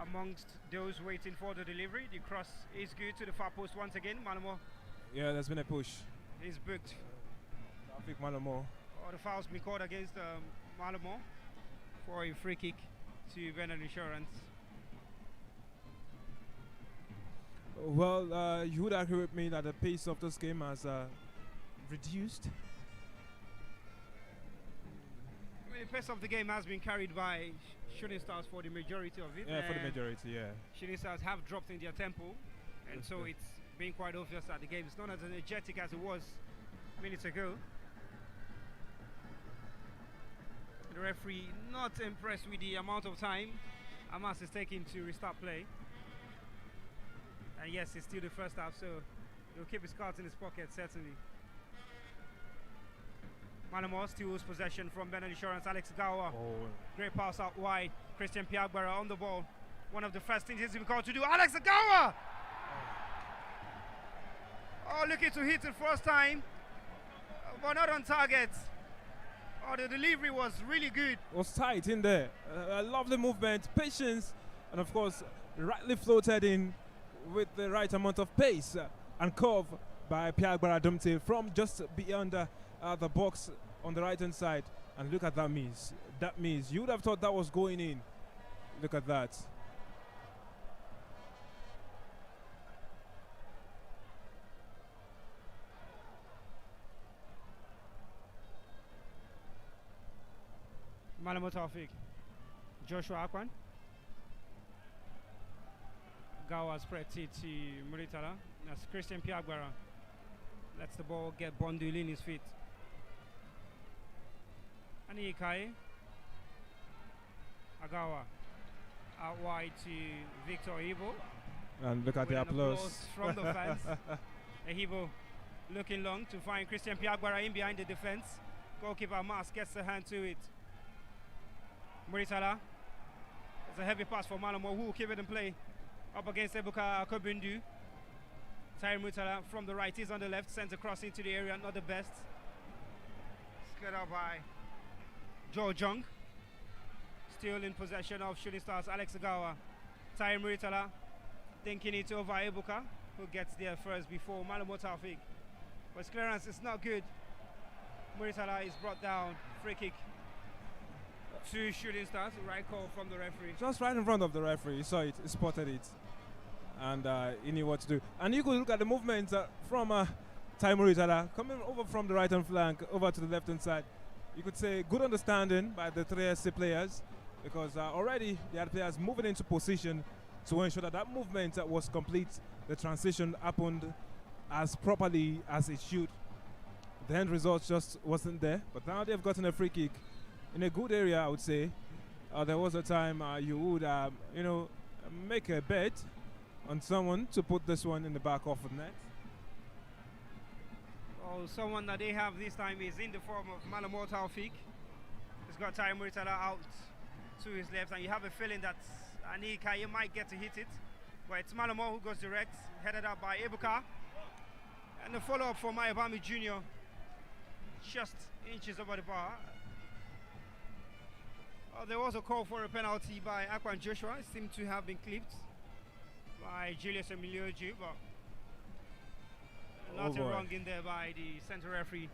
amongst those waiting for the delivery. The cross is good to the far post once again. Malamo. Yeah, there's been a push. He's booked. I think Malamo. The foul's been called against Malamo for a free kick to Bendel Insurance. Well, you would agree with me that the pace of this game has reduced. The pace of the game has been carried by Shooting Stars for the majority of it. Yeah, for the majority, yeah. Shooting Stars have dropped in their tempo, and so it's been quite obvious that the game is not as energetic as it was minutes ago. The referee not impressed with the amount of time Hamas is taking to restart play. And yes, it's still the first half, so he'll keep his cards in his pocket, certainly. Malamo steals possession from Bendel Insurance. Alex Gawa. Great pass out wide. Christian Piagbara on the ball. One of the first things he's been called to do. Alex Gawa! Oh, looking to hit it first time, but not on target. Oh, the delivery was really good. Was tight in there. A lovely movement, patience, and of course, rightly floated in with the right amount of pace and curve by Piagbara Dumte from just beyond the box on the right hand side. And look at that miss. That miss. You would have thought that was going in. Look at that. Malamo Taufik. Joshua Akwan. Gawa spread it to Muritala. That's Christian Piagbara. Lets the ball get bundled in his feet. Ani Ikai. Agawa. Out wide to Victor Hibo. And look at the applause from the fans. Hibo looking long to find Christian Piagbara in behind the defense. Goalkeeper Mas gets a hand to it. Muritala. It's a heavy pass for Malamo, who will keep it in play. Up against Ebuka Kobundu. Tyre Muritala from the right, he's on the left, sends across into the area, not the best. Scared out by Joe Jung. Still in possession of Shooting Stars, Alex Agawa. Tyre Muritala thinking it over Ebuka, who gets there first before Malamo Taufik. But his clearance is not good. Muritala is brought down, free kick to Shooting Stars, right call from the referee. Just right in front of the referee, he saw it, he spotted it, and he knew what to do. And you could look at the movement from Tyre Muritala coming over from the right hand flank over to the left hand side. You could say good understanding by the 3SC players, because already the other players moving into position to ensure that that movement was complete. The transition happened as properly as it should. The end result just wasn't there, but now they've gotten a free kick in a good area, I would say. There was a time you would, make a bet on someone to put this one in the back of the net. Oh, someone that they have this time is in the form of Malamo Taufik. He's got Tyre Muritala out to his left, and you have a feeling that Ani Kaye might get to hit it, but it's Malamo who goes direct, headed up by Ebuka. And the follow-up for Mayabami Jr. just inches over the bar. There was a call for a penalty by Akwan Joshua. It seemed to have been clipped by Julius Emilioju, but nothing wrong in there by the center referee.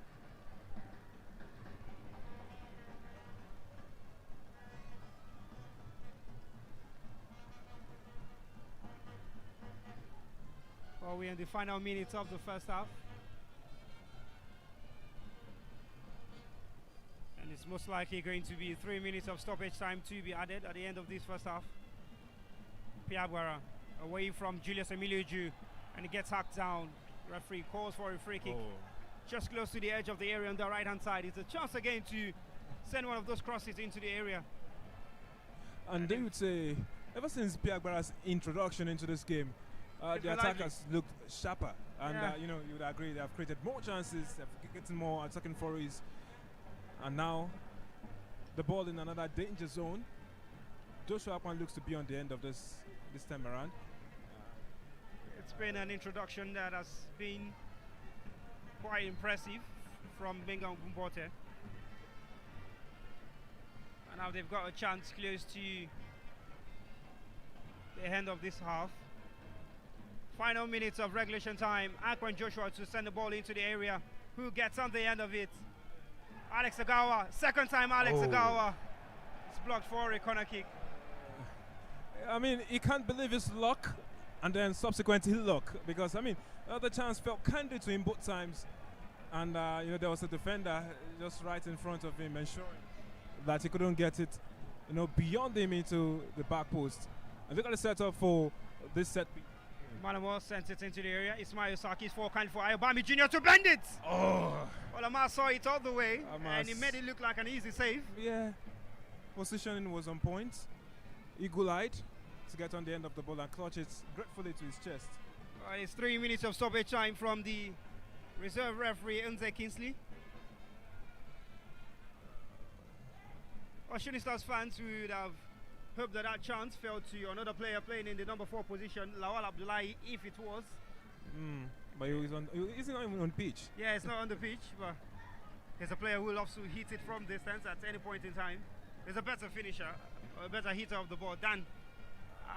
Well, we're in the final minutes of the first half. And it's most likely going to be 3 minutes of stoppage time to be added at the end of this first half. Piagbara away from Julius Emilio, and he gets hacked down. Referee calls for a free kick. Just close to the edge of the area on the right-hand side. It's a chance again to send one of those crosses into the area. And they would say, ever since Piagbara's introduction into this game, the attackers looked sharper. And, you know, you would agree, they have created more chances, they've getting more attacking forays. And now, the ball in another danger zone. Joshua Akpan looks to be on the end of this time around. It's been an introduction that has been quite impressive from Benga Gumbote. And now they've got a chance close to the end of this half. Final minutes of regulation time. Akpan Joshua to send the ball into the area. Who gets on the end of it? Alex Agawa. Second time Alex Agawa. It's blocked for a corner kick. I mean, he can't believe his luck and then subsequent ill luck, because I mean, the chance felt kindly to him both times, and you know, there was a defender just right in front of him, ensuring that he couldn't get it, you know, beyond him into the back post. And look at the setup for this set. Malamo sent it into the area. Ismail Saki's for kind for Ayobami Jr. to bend it. Well, Amar saw it all the way, and he made it look like an easy save. Yeah, positioning was on point. Eagle-eyed to get on the end of the ball and clutch it gratefully to his chest. It's 3 minutes of stoppage time from the reserve referee, Nze Kingsley. Shooting Stars fans would have hoped that chance fell to another player playing in the number 4 position, Lawal Abdullahi, if it was. But he's not even on pitch. Yeah, it's not on the pitch, but he's a player who loves to hit it from distance at any point in time. He's a better finisher, a better hitter of the ball than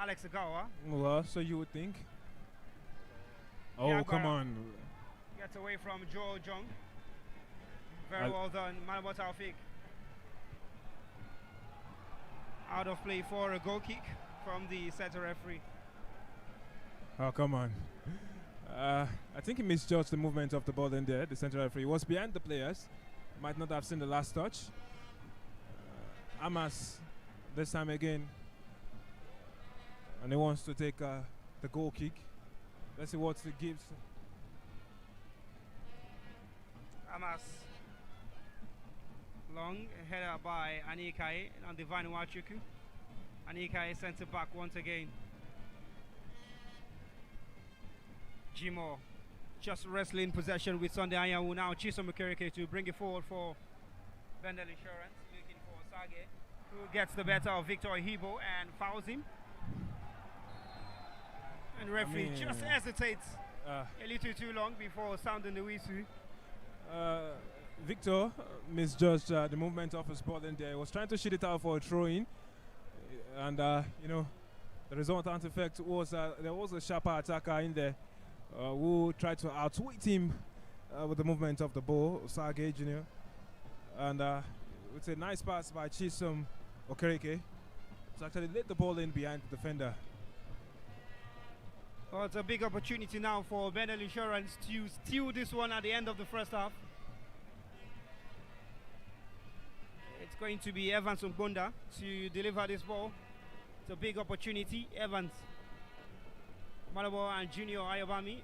Alex Agawa. Well, so you would think. Oh, come on. Gets away from Joe Jong. Very well done. Malamo Taufik. Out of play for a goal kick from the center referee. Oh, come on. I think he misjudged the movement of the ball in there. The center referee was behind the players. Might not have seen the last touch. Amas, this time again. And he wants to take the goal kick. Let's see what it gives. Amas. Long header by Anikai on the Vanuatuku. Anikai sent it back once again. Jimo just wrestling possession with Sunday Ayawu now. Chisom Mukereke to bring it forward for Bendel Insurance. Looking for Sage, who gets the better of Victor Hibo and fouls him. And referee just hesitates a little too long before sounding the whistle. Victor misjudged the movement of his ball in there. He was trying to shoot it out for a throw-in. And, you know, the resultant effect was there was a sharper attacker in there who tried to outwit him with the movement of the ball, Sage Jr. And it's a nice pass by Chisom Okereke to actually let the ball in behind the defender. Well, it's a big opportunity now for Bendel Insurance to steal this one at the end of the first half. It's going to be Evans Umbunda to deliver this ball. It's a big opportunity. Evans, Malabo and Junior Ayobami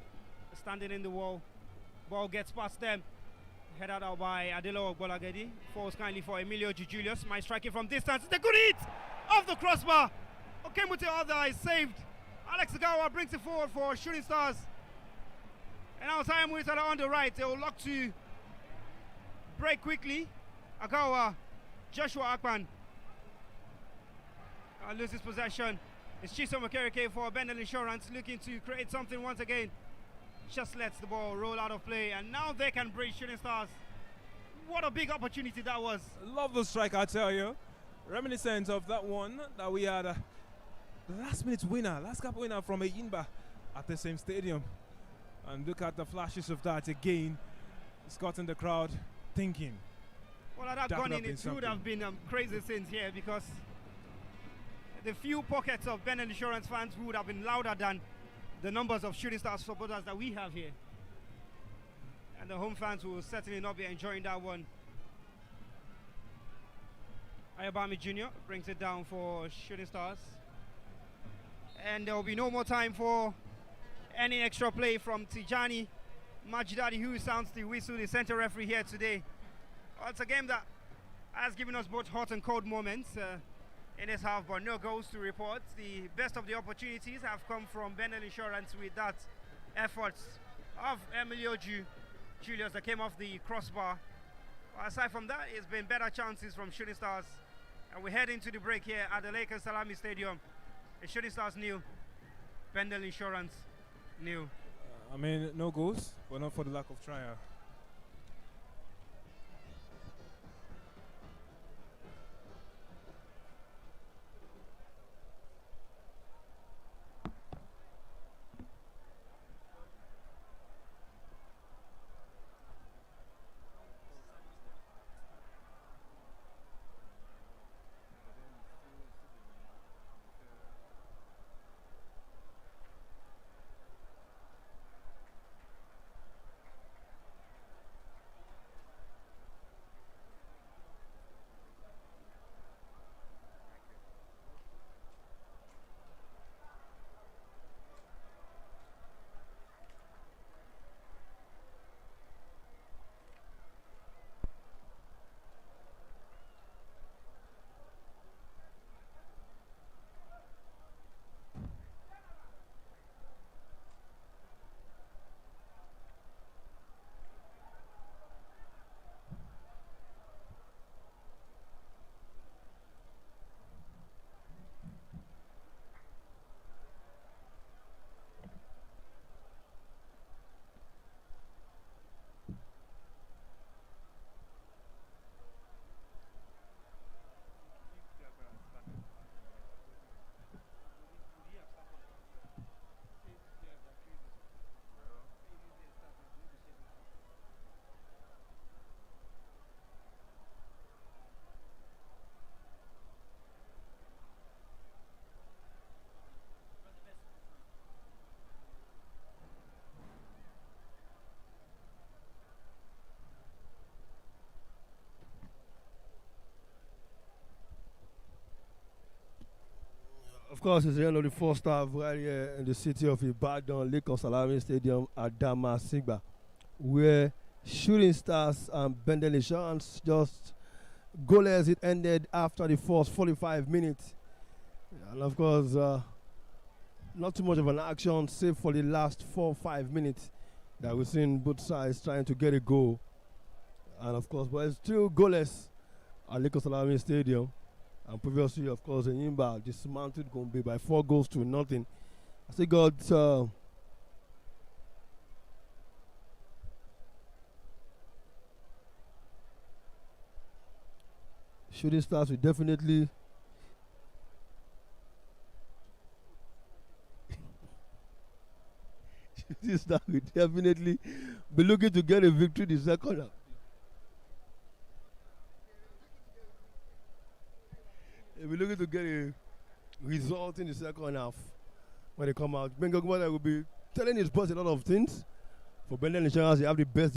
standing in the wall. Ball gets past them. Headed out by Adelo Bolagedi. Falls kindly for Emilio Julius. My striking from distance. It's a good hit off the crossbar. Okemute Other is saved. Alex Agawa brings it forward for Shooting Stars. And now time with on the right. They will look to break quickly. Agawa, Joshua Akpan loses possession. It's Chisom Okereke for Bendel Insurance looking to create something once again. Just lets the ball roll out of play, and now they can break Shooting Stars. What a big opportunity that was. Love the strike, I tell you. Reminiscent of that one that we had. The last minute winner, last cup winner from Eyimba at the same stadium. And look at the flashes of that again. It's gotten the crowd thinking. Well, had that gone in, it would have been crazy scenes here, because the few pockets of Bendel Insurance fans would have been louder than the numbers of Shooting Stars supporters that we have here. And the home fans will certainly not be enjoying that one. Ayobami Jr. brings it down for Shooting Stars. And there will be no more time for any extra play from Tijani Majdadi, who sounds the whistle, the center referee here today. Well, it's a game that has given us both hot and cold moments in this half, but no goals to report. The best of the opportunities have come from Bendel Insurance with that effort of Emilio Julius that came off the crossbar. Well, aside from that, it's been better chances from Shooting Stars. And we head into the break here at the Lakers Salami Stadium. The Shooting Stars nil, Bendel Insurance nil. I mean, no goals, but not for the lack of trial. Of course, it's the end of the first half right here in the city of Ibadan, Lakers Salami Stadium at Damasigba, where Shooting Stars and Bendel Insurance just goalless. It ended after the first 45 minutes. And of course, not too much of an action, save for the last 4-5 minutes that we've seen both sides trying to get a goal. And of course, but it's still goalless at Lakers Salami Stadium. And previously, of course, in Imba dismantled Gombe by 4-0. I still got Shooting Stars will definitely Shooting Stars will definitely be looking to get a victory the second half. They'll be looking to get a result in the second half when they come out. Bengal will be telling his boss a lot of things. For Bendel Insurance, they have the best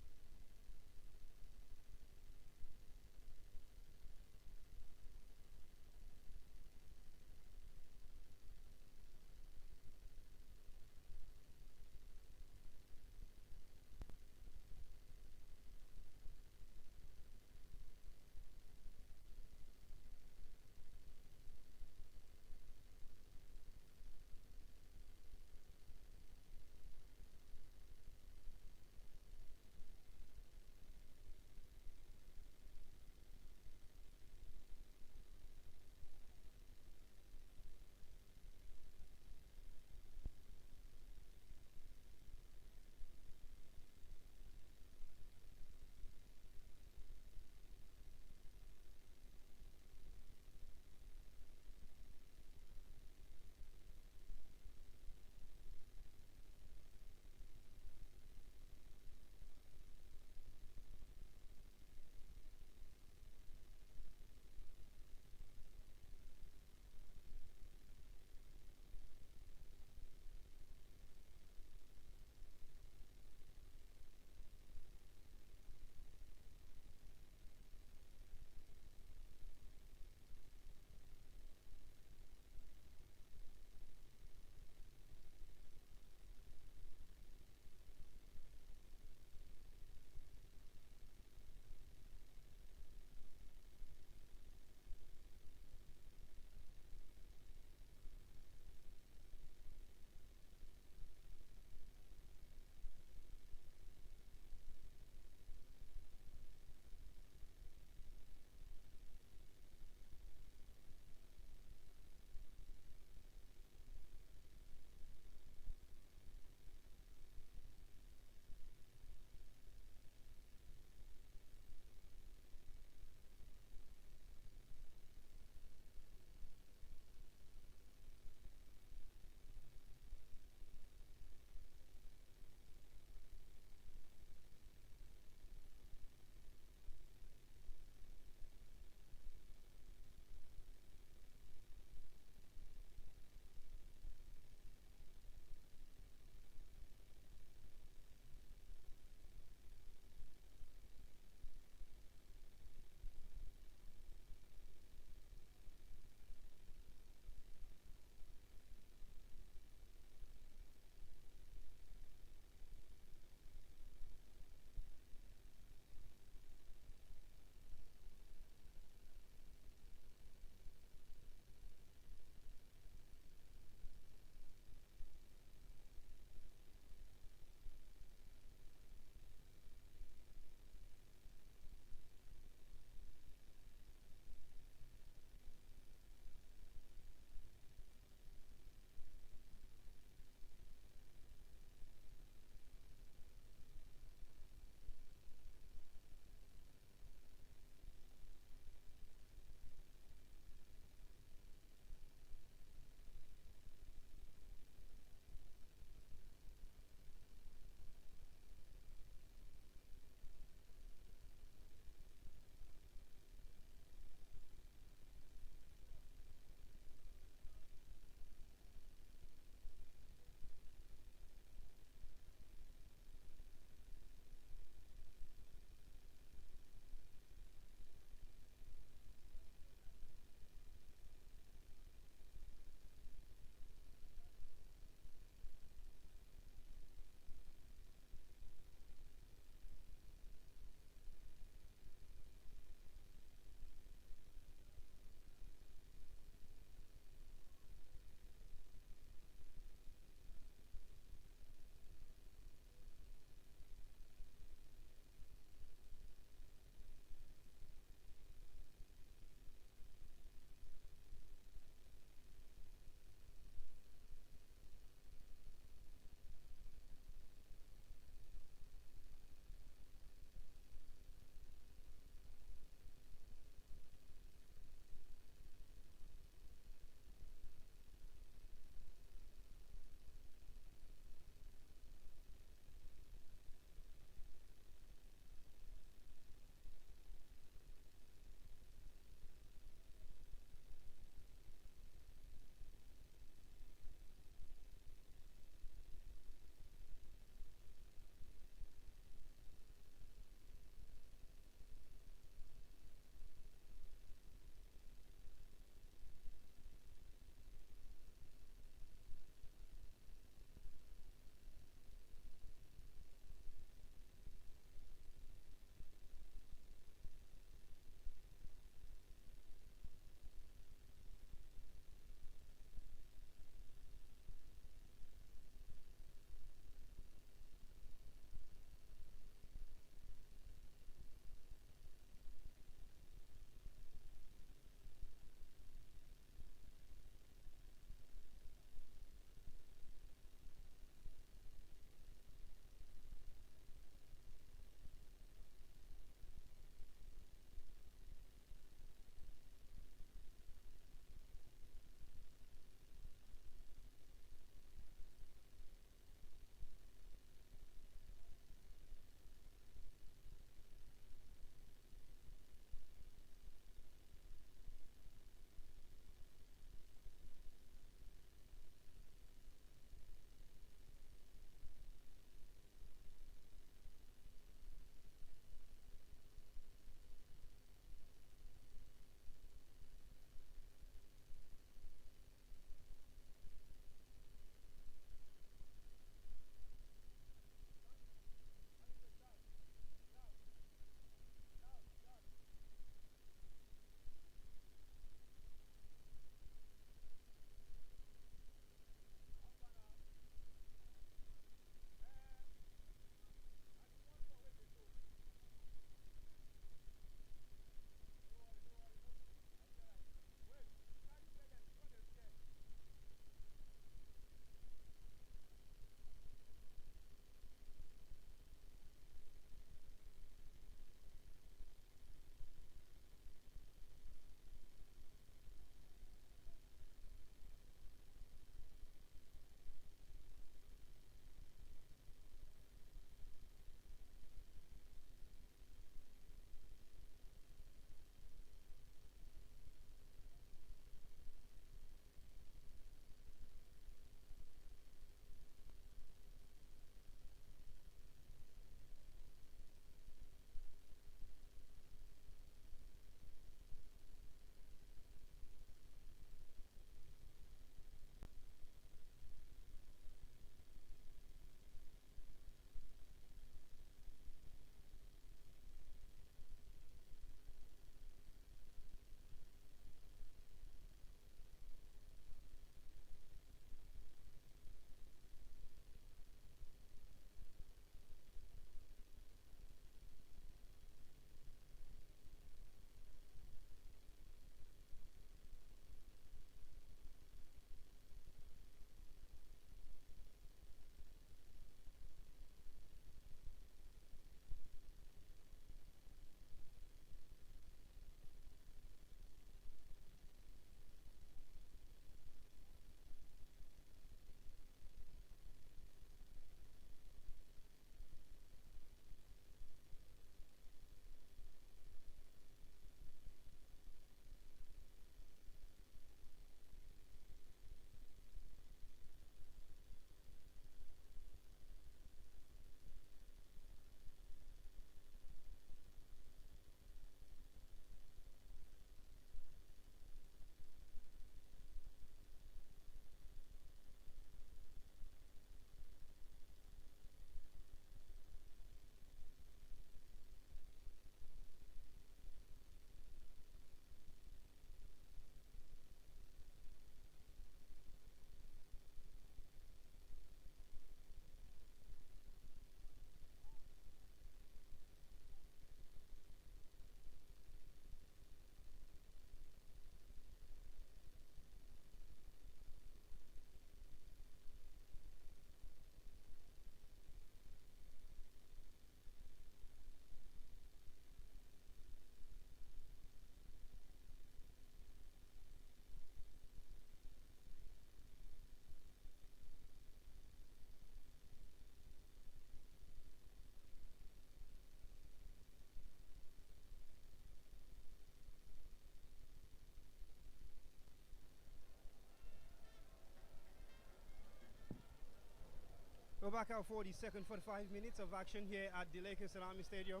back out for the second 45 minutes of action here at the Lakers Salami Stadium.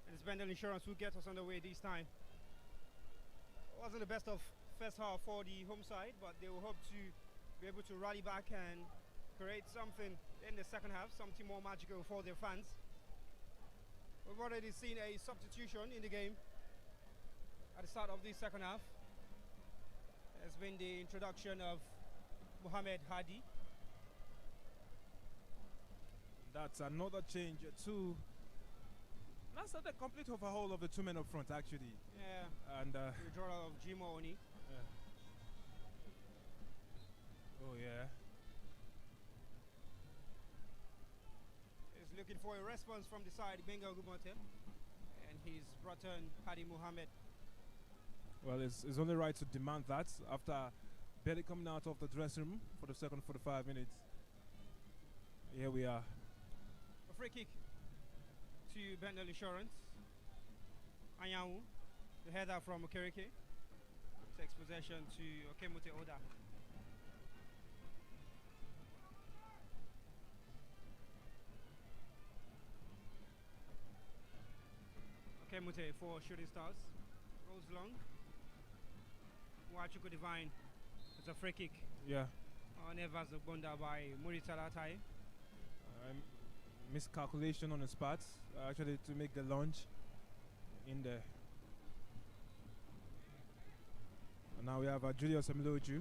And it's Bendel Insurance who get us underway this time. It wasn't the best of first half for the home side, but they will hope to be able to rally back and create something in the second half, something more magical for their fans. We've already seen a substitution in the game at the start of the second half. There's been the introduction of Mohamed Hadi. That's another change too. That's not a complete overhaul of the two men up front, actually. Yeah. And withdrawal of Jimo Oni. Oh yeah. He's looking for a response from the side, Bengal Gumote, and he's brought in Hadi Mohamed. Well, it's only right to demand that after barely coming out of the dressing room for the second 45 minutes. Here we are. A free kick to Bendel Insurance. Anyanwu, the header from Okereke, takes possession to Okemute Oda. Okemute for Shooting Stars. Rolls long. Wachuku Divine. It's a free kick. Yeah. Nevas Bunda by Muritala Tai. Miscalculation on the spot, actually, to make the launch in there. And now we have Julius Emiloju,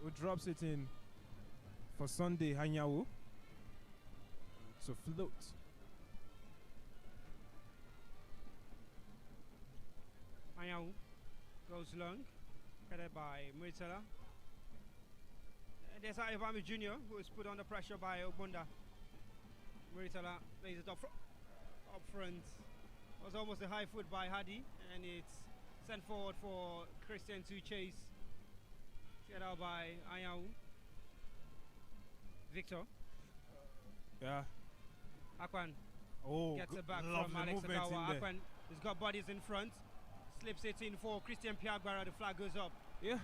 who drops it in for Sunday Hanyawu to float. Hanyawu goes long, headed by Muritala. And there's Ivami Jr., who is put under pressure by Obunda. Muritala plays it up front. It was almost a high foot by Hadi, and it's sent forward for Christian to chase. Get out by Anyanwu. Victor. Yeah. Akwan gets it back from Alex Agawa. Akwan has got bodies in front. Slips it in for Christian Piagbara. The flag goes up. Yeah.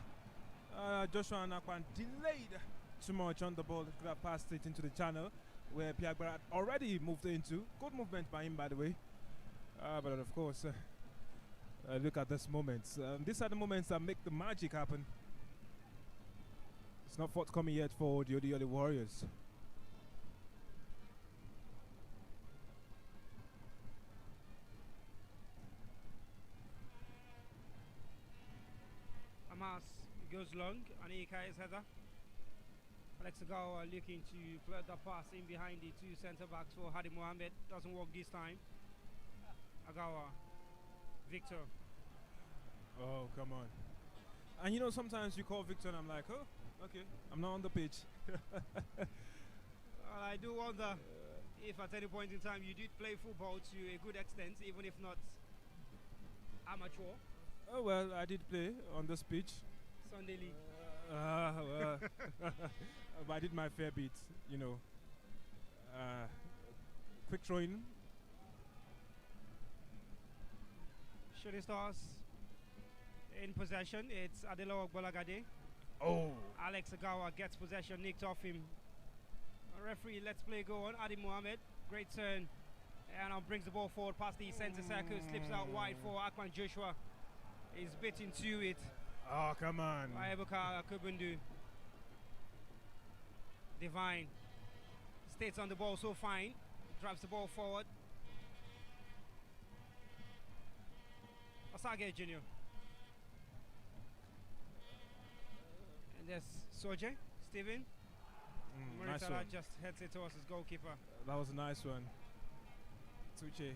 Joshua and Akwan delayed too much on the ball. Could have passed it into the channel where Piagbara already moved into. Good movement by him, by the way. But of course, look at this moment. These are the moments that make the magic happen. It's not forthcoming yet for the Odiole Warriors. Hamas goes long, Anika is header. Alex Agawa looking to play the pass in behind the two centre backs for Hadi Mohamed. Doesn't work this time. Agawa, Victor. Oh, come on. And you know, sometimes you call Victor and I'm like, oh, okay, I'm not on the pitch. Well, I do wonder if at any point in time you did play football to a good extent, even if not amateur. Oh, well, I did play on this pitch. Sunday League. Well, but I did my fair bit, you know. Quick throwing. Shooting Stars in possession. It's Adelo Ogbolagade. Oh. Alex Agawa gets possession, nicked off him. A referee lets play go on. Adi Mohamed, great turn. And now brings the ball forward past the centre circle. Slips out wide for Akman Joshua. He's bit into it. Oh, come on. Ebuka Kubundu. Divine stays on the ball so fine. Drives the ball forward. Asage Jr. And there's Soje, Steven. Nice one. just heads it towards his goalkeeper. That was a nice one. Tuche.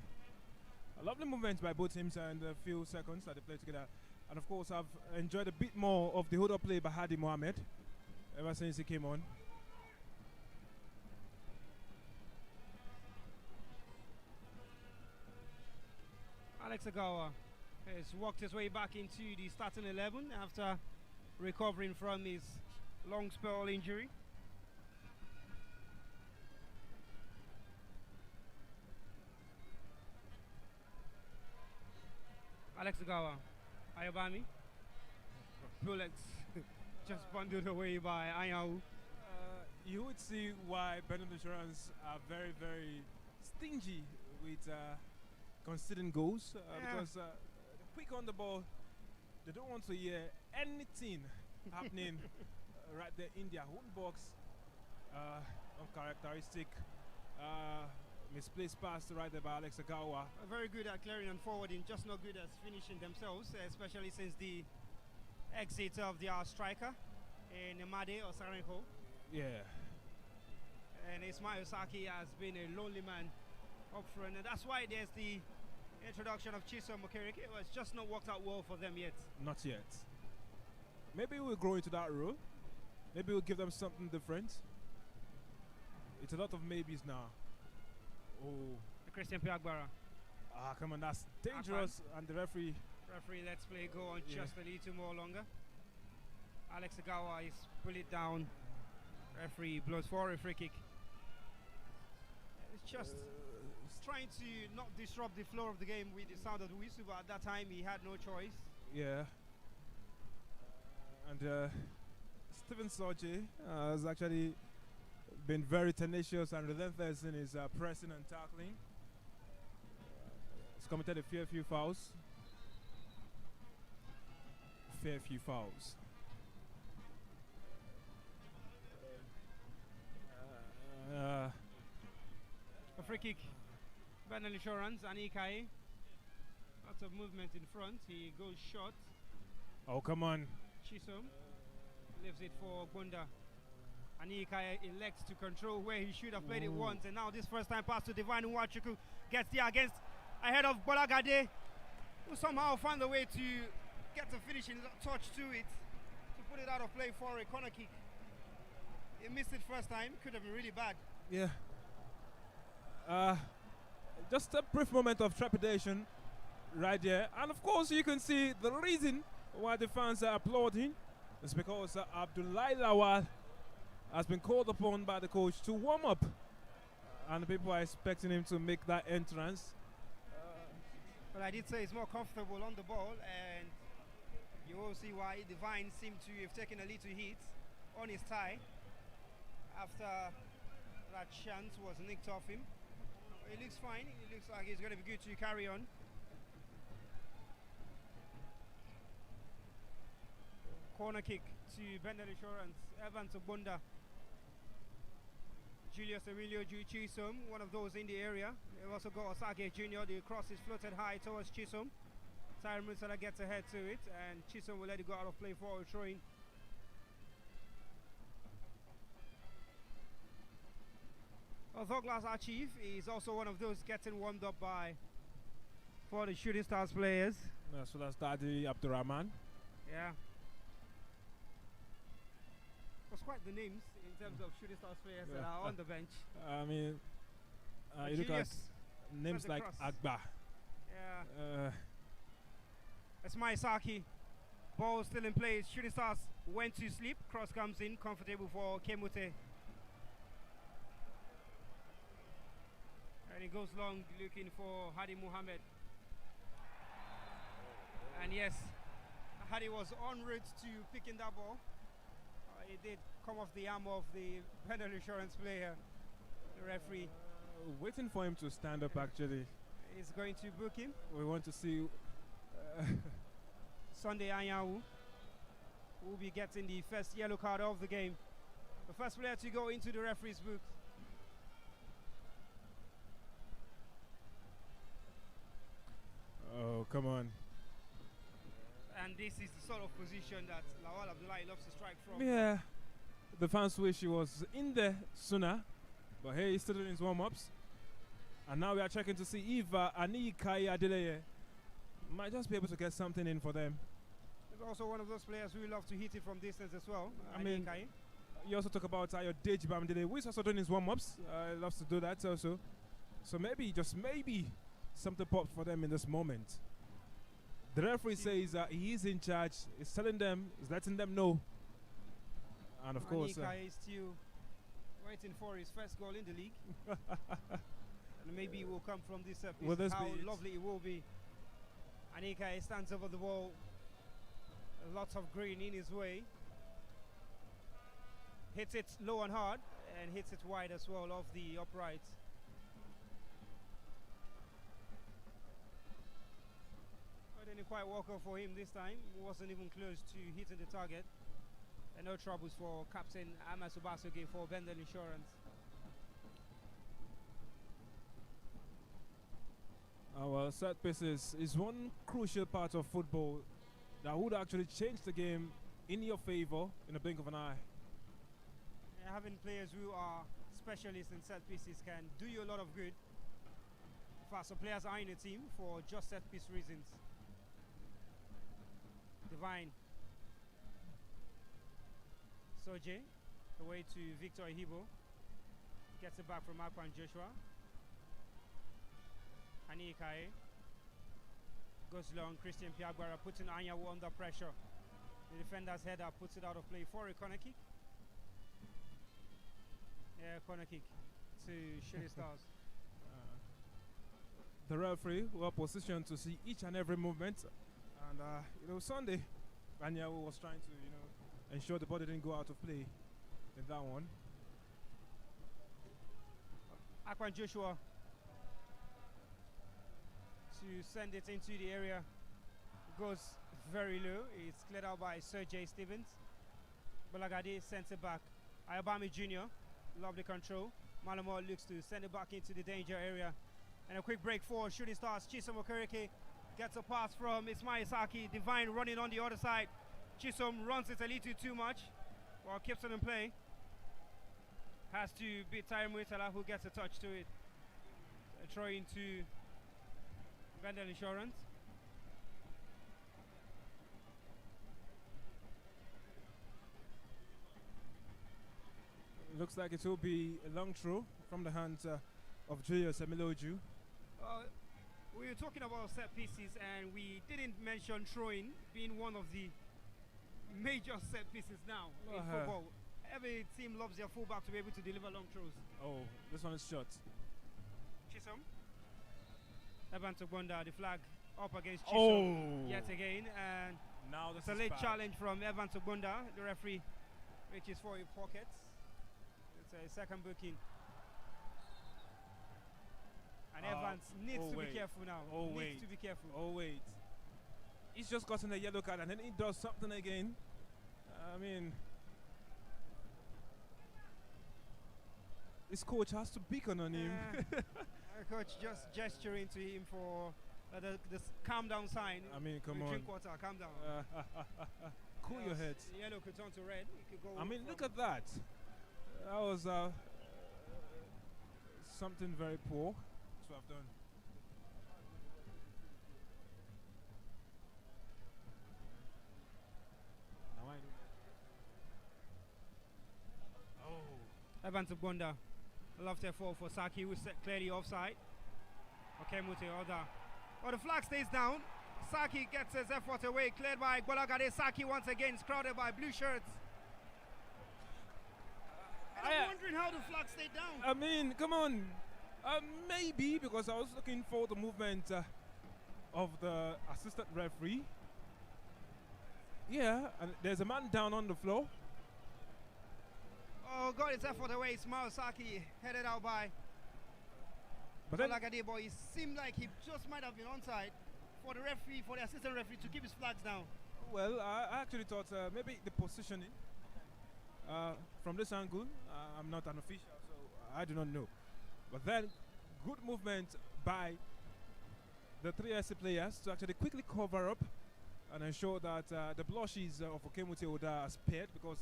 A lovely movement by both teams in the few seconds that they played together. And of course, I've enjoyed a bit more of the hold-up play by Hadi Mohamed ever since he came on. Alex Agawa has worked his way back into the starting 11 after recovering from his long spell injury. Alex Agawa, Ayobami, bullets just bundled away by Anyanwu. you would see why Bendel Insurance are very, very stingy with conceding goals because quick on the ball, they don't want to hear anything happening right there in their own box. Uncharacteristic misplaced pass right there by Alex Agawa. Very good at clearing and forwarding, just not good at finishing themselves, especially since the exit of their striker in Made or Sarenko. Yeah. And Ismail Saki has been a lonely man up front, and that's why there's the introduction of Chisom Okereke. It's just not worked out well for them yet. Not yet. Maybe we'll grow into that role. Maybe we'll give them something different. It's a lot of maybes now. Oh. Christian Piagbara. Ah, come on, that's dangerous. And the referee lets play go on just a little more longer. Alex Agawa is pulled it down. Referee blows for a free kick. It's just trying to not disrupt the flow of the game with the sound of the whistle, but at that time he had no choice. Yeah. And Stephen Soche has actually been very tenacious and relentless in his pressing and tackling. He's committed a fair few fouls. A free kick. Bendel Insurance, Anikai. Lots of movement in front. He goes short. Oh, come on. Chisom leaves it for Gunda. Anikai elects to control where he should have played it once. And now this first time pass to Divine Nwachuku gets there ahead of Bolagade, who somehow found a way to get a finishing touch to it to put it out of play for a corner kick. He missed it first time. Could have been really bad. Yeah. Just a brief moment of trepidation right there. And of course you can see the reason why the fans are applauding is because Abdullahi Lawal has been called upon by the coach to warm up. And people are expecting him to make that entrance. But I did say he's more comfortable on the ball, and you will see why Divine seemed to have taken a little hit on his thigh after that chance was nicked off him. He looks fine. It looks like he's going to be good to carry on. Corner kick to Bendel Insurance. Evans Obunda. Julius Emilio Chisom, one of those in the area. They've also got Osage Jr. The cross is floated high towards Chisom. Tyron Musala gets ahead to it, and Chisom will let it go out of play for a throw-in. Douglas Archief is also one of those getting warmed up for the Shooting Stars players. So that's Dadi Abdurrahman. Yeah. That's quite the names in terms of Shooting Stars players that are on the bench. I mean, you look at names like Agba. Yeah. Esmai Saki. Ball still in place. Shooting Stars went to sleep. Cross comes in. Comfortable for Kemute. And he goes long looking for Hadi Muhammad. And yes, Hadi was en route to picking that ball. It did come off the arm of the Bendel Insurance player, the referee. Waiting for him to stand up actually. He's going to book him. We want to see Sunday Anyanwu will be getting the first yellow card of the game. The first player to go into the referee's book. Oh, come on. And this is the sort of position that Lawal Abdullahi loves to strike from. Yeah. The fans wish he was in there sooner. But hey, he's still doing his warm-ups. And now we are checking to see if Anikai Adeleye might just be able to get something in for them. He's also one of those players who love to hit it from distance as well. I mean, you also talk about your Deji Bamdele, who is also doing his warm-ups. He loves to do that also. So maybe, just maybe, something popped for them in this moment. The referee says he is in charge. He's telling them, he's letting them know. And of course, Anikai is still waiting for his first goal in the league. And maybe it will come from this episode. How lovely it will be. Anikai stands over the ball. Lots of green in his way. Hits it low and hard. and hits it wide as well off the upright. But didn't quite walk off for him this time. Wasn't even close to hitting the target. And no troubles for Captain Ahmed Subasoge for Bendel Insurance. Well, set pieces is one crucial part of football that would actually change the game in your favor in a blink of an eye. And having players who are specialists in set pieces can do you a lot of good. In fact, some players are in the team for just set piece reasons. Divine. Soje, away to Victor Ihibo. Gets it back from Akwan Joshua. Hani Ikaye. Goes long. Christian Piagbara putting Anyawu under pressure. The defender's header puts it out of play for a corner kick. Yeah, corner kick to Shooting Stars. The referee were positioned to see each and every movement, and Sunday, Anyawu was trying to ensure the ball didn't go out of play in that one. Akwan Joshua to send it into the area. Goes very low. It's cleared out by Sir J. Stevens. Balagade sends it back. Ayabami Jr. Lovely control. Malamo looks to send it back into the danger area. And a quick break for Shooting Stars. Chisom Okereke gets a pass from Ismail Saki. Divine running on the other side. Chisom runs it a little too much while keeps it in play. Has to beat Tyre Muitala, who gets a touch to it. A throw into Bendel Insurance. Looks like it will be a long throw from the hands of Julius Emiloju. We were talking about set pieces, and we didn't mention throwing being one of the major set pieces now in football. Every team loves their fullback to be able to deliver long throws. Oh, this one is short. Chisom. Evan Togbonda, the flag up against Chisom yet again. And now it's a late challenge from Evan Togbonda. The referee reaches for his pockets. It's a second booking. And Evans needs to be careful now. Needs to be careful. Oh, wait. He's just gotten a yellow card and then he does something again. I mean, his coach has to beacon on him. Coach just gesturing to him for the calm down sign. I mean, come on. Drink water, calm down. Cool your head. Yellow could turn to red. It could go. I mean, look at that. That was something very poor to have done. Evan Togbonda. Love to fall for Saki, who set clearly offside. Okay, Mute Oda. Oh, the flag stays down. Saki gets his effort away, cleared by Gbolagade. Saki once again is crowded by blue shirts. I'm wondering how the flag stayed down. I mean, come on. Maybe because I was looking for the movement of the assistant referee. Yeah, and there's a man down on the floor. Oh, got his effort away. Ismail Saki headed out by Gbolagade, but it seemed like he just might have been onside for the referee, for the assistant referee to keep his flags down. Well, I actually thought maybe the positioning from this angle. I'm not an official, so I do not know. But then, good movement by the three SC players to actually quickly cover up and ensure that the blushes of Okemute Oda are spared because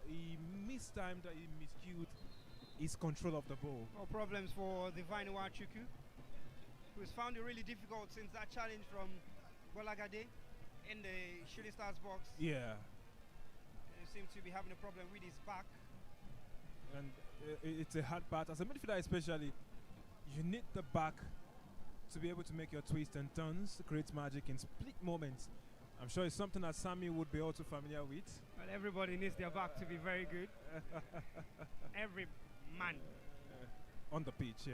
he mistimed, he miscued his control of the ball. No problems for Divine Wachuku, who's found it really difficult since that challenge from Gbolagade in the Shooting Stars box. Yeah. He seems to be having a problem with his back. And it's a hard part. As a midfielder especially, you need the back to be able to make your twists and turns, create magic in split moments. I'm sure it's something that Sammy would be also familiar with. Well, everybody needs their back to be very good. Every man. On the pitch, yeah.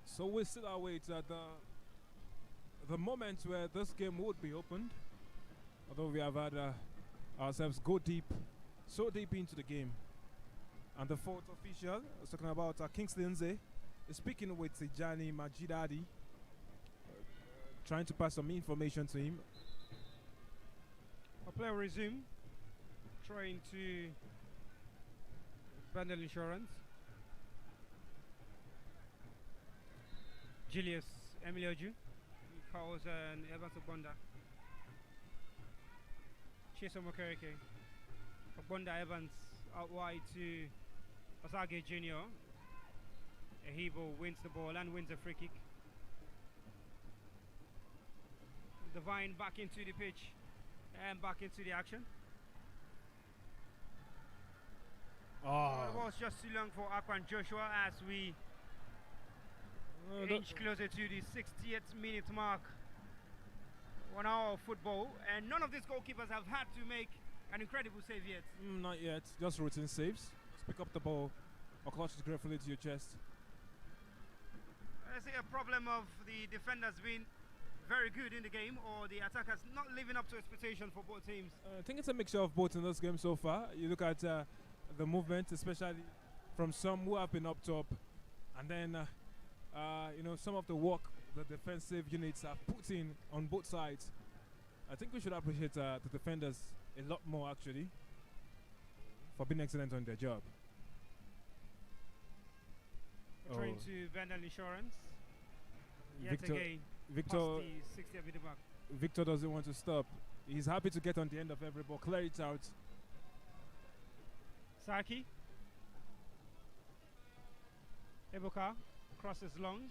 So we still await the moment where this game would be opened. Although we have had ourselves go deep, so deep into the game. And the fourth official is talking about Kingsley Nze, is speaking with Tijani Majidadi, trying to pass some information to him. A player resume, trying to Bendel Insurance. Julius Emilioju, calls an Evans Ogbonda. Chisom Okereke. Ogbonda Evans out wide to Osage Jr. Ehibo wins the ball and wins a free kick. Divine back into the pitch and back into the action. The ball's just too long for Akwan Joshua as we inch closer to the 60th minute mark. 1 hour of football, and none of these goalkeepers have had to make an incredible save yet. Not yet, just routine saves. Just pick up the ball or clutch it gratefully to your chest. I see a problem of the defenders being very good in the game, or the attackers not living up to expectation for both teams. I think it's a mixture of both in this game so far. You look at the movement, especially from some who have been up top, and then some of the work the defensive units have put in on both sides. I think we should appreciate the defenders a lot more, actually, for being excellent on their job. Trying to Bendel Insurance. Yet Victor, again, Victor, past the 60th minute mark. Victor doesn't want to stop. He's happy to get on the end of every ball, clear it out. Saki. Ebuka crosses long.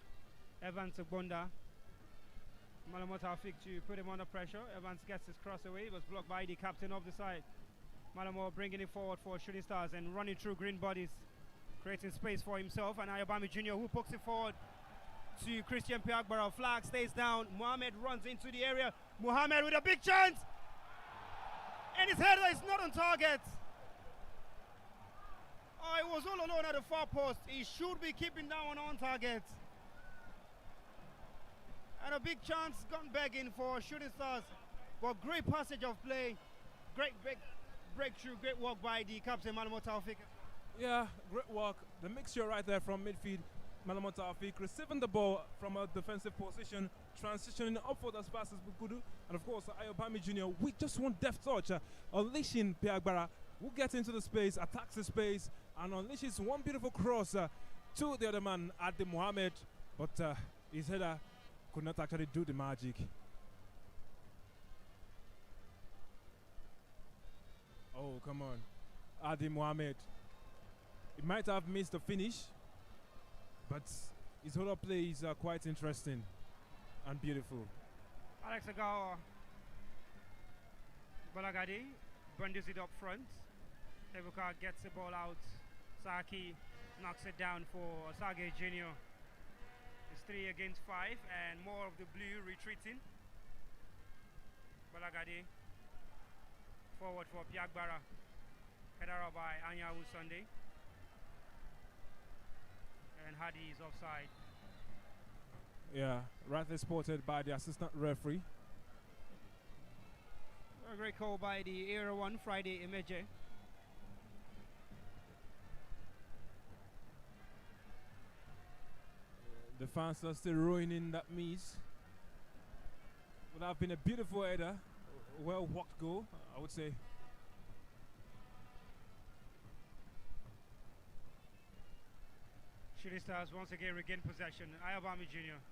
Evans Ogbonda. Malamo Taufik to put him under pressure. Evans gets his cross away. It was blocked by the captain of the side. Malamo bringing it forward for Shooting Stars and running through green bodies, creating space for himself. And Ayobami Jr. who pokes it forward to Christian Piagbara. Flag stays down. Mohamed runs into the area. Mohamed with a big chance. And his header is not on target. Oh, he was all alone at the far post. He should be keeping that one on target. And a big chance gone begging for Shooting Stars. But great passage of play. Great breakthrough. Great work by the captain, Malamo Taufik. Yeah, great work. The mixture right there from midfield. Malamo Taufik receiving the ball from a defensive position, transitioning upward as fast as we could do. And of course, Ayobami Jr. with just one deft touch, unleashing Piagbara, who gets into the space, attacks the space, and unleashes one beautiful cross to the other man, Adi Mohamed. But his header could not actually do the magic. Oh, come on. Adi Mohamed. He might have missed the finish, but his whole play is quite interesting and beautiful. Alex Agawa Balagadi bundles it up front. Ebuka gets the ball out. Saki knocks it down for Osage Jr. It's 3 against 5 and more of the blue retreating. Balagadi forward for Piagbara. Header up by Anyawu Sunday. And Hadi is offside. Yeah, rightly spotted by the assistant referee. A great call by the Era 1 Friday Imeje. The fans are still ruining that miss. Would have been a beautiful header, well walked goal, I would say. Shooting Stars once again regain possession. Ayobami Jr.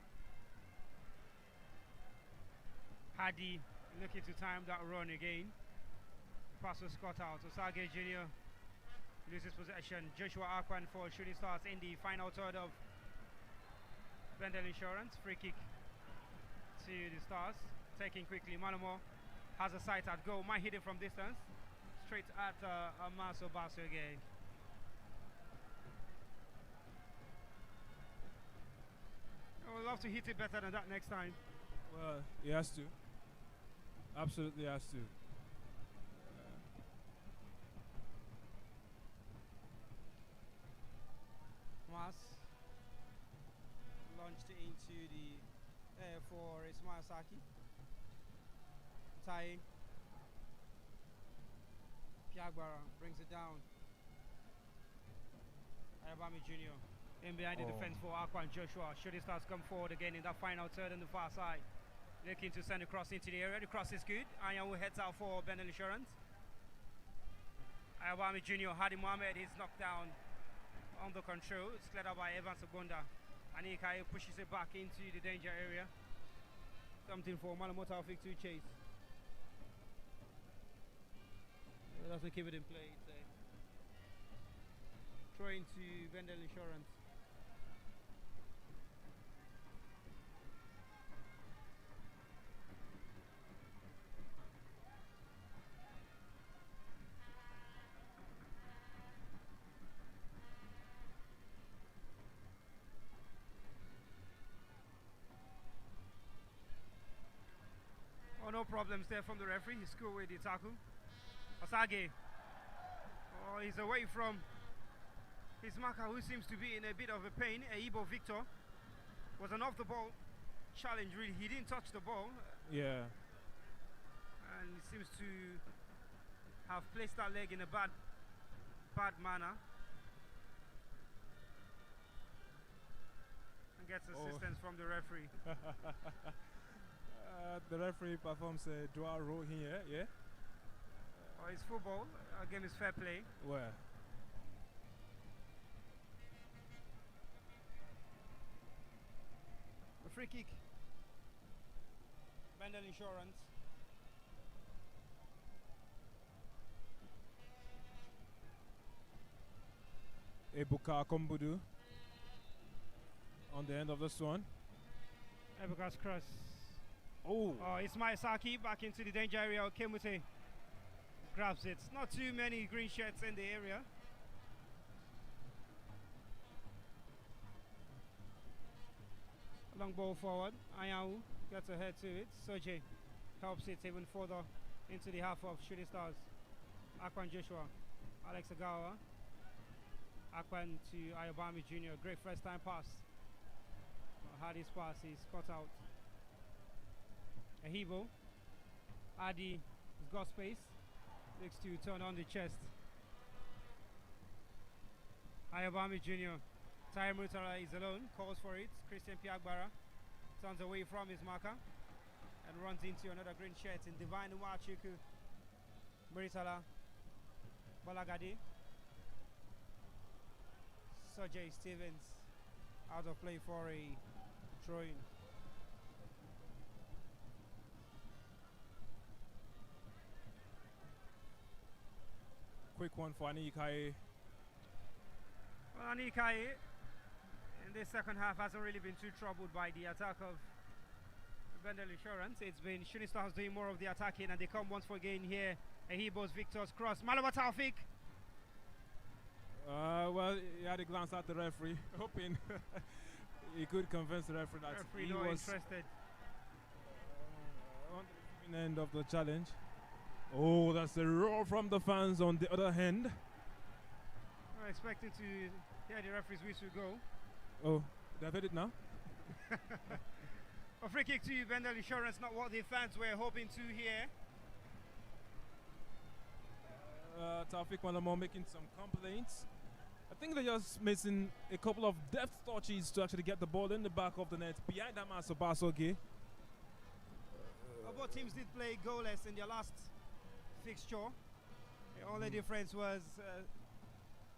Hadi looking to time that run again. Pass was cut out. Osage Jr. loses possession. Joshua Akwan for Shooting Stars in the final third of Bendel Insurance. Free kick to the Stars. Taking quickly. Malamo has a sight at goal. Might hit it from distance. Straight at Amaso Basso again. I would love to hit it better than that next time. Well, he has to. Absolutely has to. Mas launched into the air for Ismail Saki. Tai Piagbara brings it down. Ayabami Jr. in behind the defense for Aquan Joshua. Shooting stars come forward again in that final third on the far side. Looking to send a cross into the area. The cross is good. Ayawu heads out for Bendel Insurance. Ayabami Jr. Hadi Mohamed is knocked down under control. It's cleared out by Evans Ogonda. Anikai pushes it back into the danger area. Something for Malamoto Taufik to chase. Doesn't keep it in play. It's a throw into Bendel Insurance. Oh, no problems there from the referee. He's cool with the tackle. Osage. Oh, he's away from his marker, who seems to be in a bit of a pain. Eibo Victor was an off the ball challenge, really. He didn't touch the ball. Yeah. And he seems to have placed that leg in a bad manner. And gets assistance from the referee. The referee performs a dual role here, yeah? Oh, it's football. Our game is fair play. Where? A free kick. Bendel Insurance. Ebuka Kombudu on the end of this one. Ebuka's cross. Oh, Ismail Saki back into the danger area. Kemute grabs it. Not too many green shirts in the area. Long ball forward. Ayahu gets ahead to it. Soje helps it even further into the half of Shooting Stars. Akwan Joshua. Alex Agawa. Akwan to Ayobami Jr. Great first time pass. Hardy's pass is cut out. Ahibo. Adi has got space. Looks to turn on the chest. Ayobami Jr. Tyre Murtala is alone. Calls for it. Christian Piagbara turns away from his marker and runs into another green shirt in Divine Umachuku. Murtala. Balagadi. Sergey Stevens out of play for a throw-in. quick one for Anikai. Well, Anikai in this second half hasn't really been too troubled by the attack of Bendel Insurance. It's been Shooting Stars doing more of the attacking, and they come once again here. Ahibo's Victor's cross. Malawa Taufik. Well, he had a glance at the referee, hoping he could convince the referee that Referee he not was interested. On the receiving end of the challenge. Oh, that's a roar from the fans on the other hand. We're expecting to hear the referee's whistle go. Oh, they've hit it now? A free kick to Bendel Insurance, not what the fans were hoping to hear. Taufik Malamo making some complaints. I think they're just missing a couple of deft touches to actually get the ball in the back of the net behind that man Basoge. Both teams did play goalless in their last fixture. The only difference was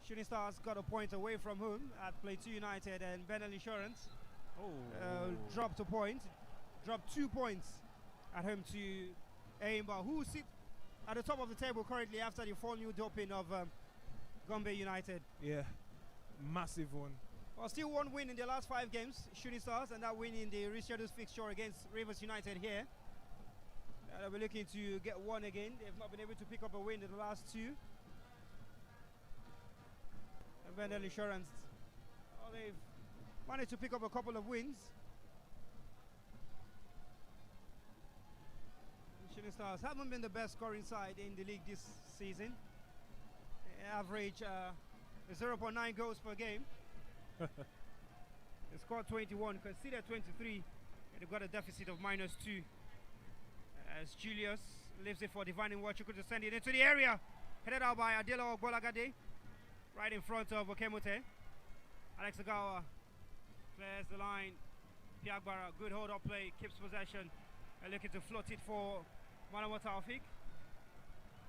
Shooting Stars got a point away from home at Play 2 United, and Bendel Insurance dropped a point, dropped 2 points at home to Aimba, who sit at the top of the table currently after the 4-0 doping of Gombe United. Yeah, massive one. Well, still one win in their last 5 games, Shooting Stars, and that win in the rescheduled fixture against Rivers United here. They'll be looking to get one again. They've not been able to pick up a win in the last 2. And Bendel Insurance, they've managed to pick up a couple of wins. Shooting Stars haven't been the best scoring side in the league this season. They average 0.9 goals per game. They scored 21, conceded 23, and they've got a deficit of -2. As Julius leaves it for Divine Watch, who could send it into the area. Headed out by Adilo Bolagade, right in front of Okemote. Alex Agawa clears the line. Piagbara, good hold-up play, keeps possession. And looking to float it for Malawa Taufik,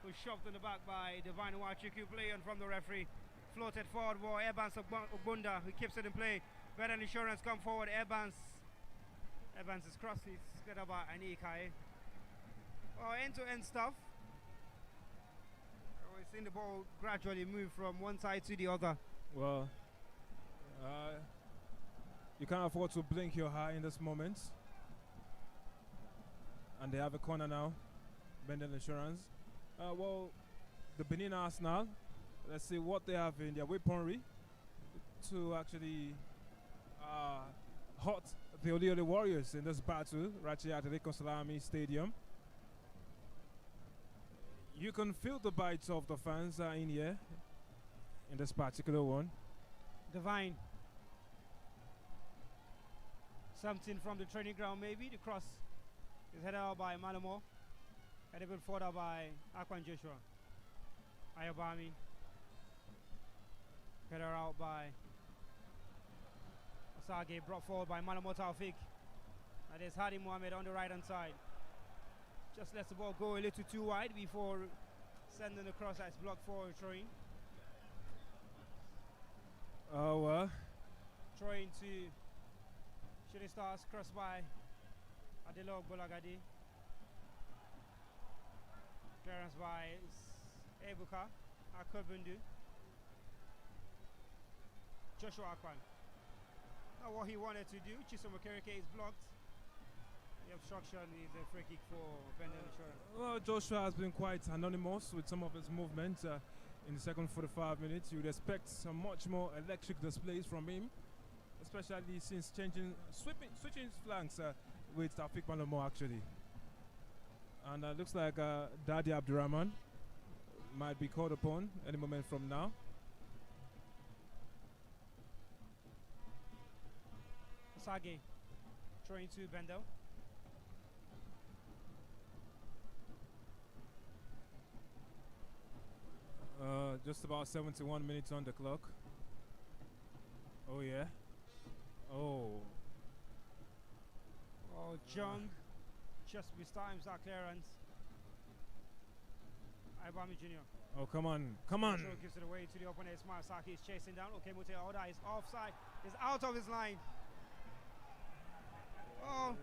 who's shoved in the back by Divine Wachiku, play on from the referee. Floated forward for Evans Ogbunda, who keeps it in play. Better Insurance come forward. Evans is crossed. He's good about Anikai. Oh, end-to-end stuff. We've seen the ball gradually move from one side to the other. Well, you can't afford to blink your eye in this moment. And they have a corner now. Bendel Insurance. Well, the Benin Arsenal, let's see what they have in their weaponry to actually hurt the Oliole Warriors in this battle right here at the Konsalami Stadium. You can feel the bites of the fans in here in this particular one. Divine. Something from the training ground maybe. The cross is headed out by Malamo. Headed good further by Akwan Joshua. Ayabami. Headed out by Asage, brought forward by Malamo Taufik. And there's Hadi Mohamed on the right hand side. Just lets the ball go a little too wide before sending the cross as blocked for throwing. Throwing to Shooting Stars, crossed by Adelo Bolagadi. Clearance by Ebuka Akobundu. Joshua Akwan. Not what he wanted to do. Chisom Okereke is blocked. The obstruction is a free kick for Bendel Insurance. Well, Joshua has been quite anonymous with some of his movements in the second 45 minutes. You'd expect some much more electric displays from him, especially since switching flanks with Taufik Malamo actually. And looks like Dadi Abdurrahman might be called upon any moment from now. Sage throwing to Bendel. Just about 71 minutes on the clock. Oh yeah. Oh. Oh, Jung just mistimes that clearance. Ibami Jr. Oh, come on. So gives it away to the opponent. Ismail Saki is chasing down. Okay, Mute Oda is offside. Is out of his line. Oh,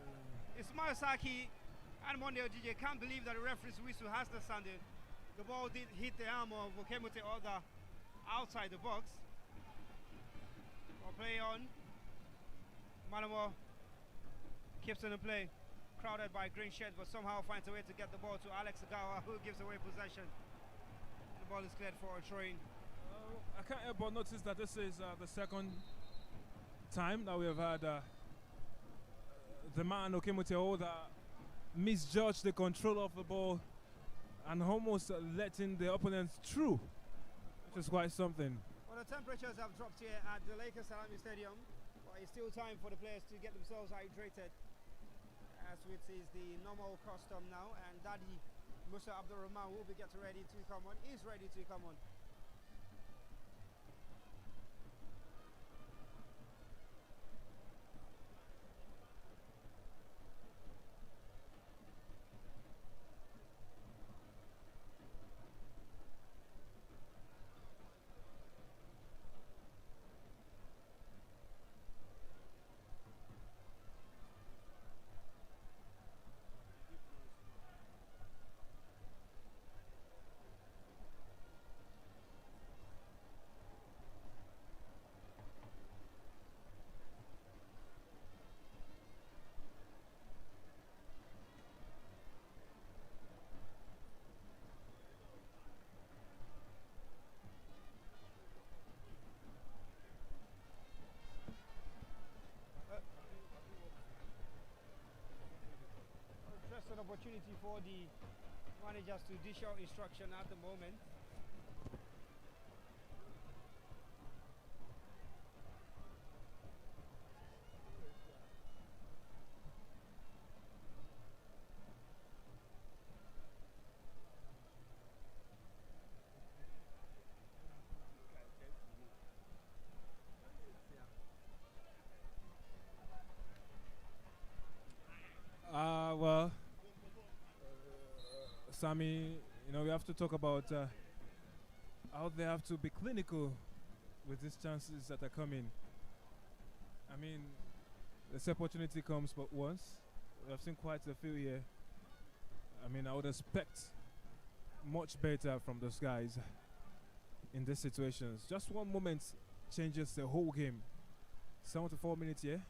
Ismail Saki and Monday DJ can't believe that the referee's whistle has the sounded. The ball did hit the arm of Okemute Oda outside the box. Play on. Malamo keeps in the play. Crowded by green shirts, but somehow finds a way to get the ball to Alex Agawa, who gives away possession. The ball is cleared for a throw-in. I can't help but notice that this is the second time that we have had the man Okemute Oda misjudged the control of the ball and almost letting the opponents through, which is quite something. Well, the temperatures have dropped here at the Lakers Salami Stadium, but it's still time for the players to get themselves hydrated, as which is the normal custom now. And Daddy Musa Abdul Rahman will be getting ready to come on, is ready to come on. An opportunity for the managers to dish out instruction at the moment. Sammy, we have to talk about how they have to be clinical with these chances that are coming. I mean, this opportunity comes but once. We have seen quite a few here. I mean, I would expect much better from those guys in these situations. Just one moment changes the whole game. 74 minutes here.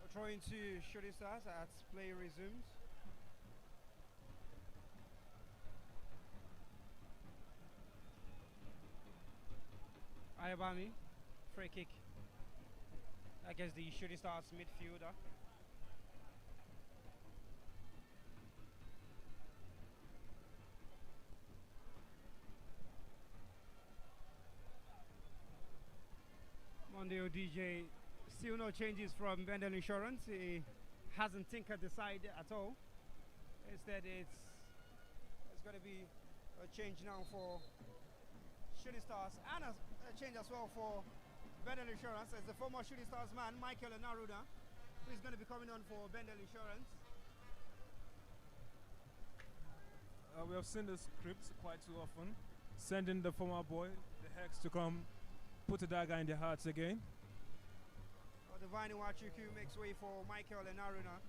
We're trying to Shooting Stars as play resumes. Ayabami, free kick. I guess the Shooting Stars midfielder. Monday DJ, still no changes from Bendel Insurance. He hasn't tinkered the side at all. Instead, it's going to be a change now for Shooting Stars and a change as well for Bendel Insurance as the former Shooting Stars man, Michael Naruda, who is going to be coming on for Bendel Insurance. We have seen the scripts quite too often, sending the former boy, the Hex, to come put a dagger in their hearts again. Well, the Vine Wachuku makes way for Michael Naruda.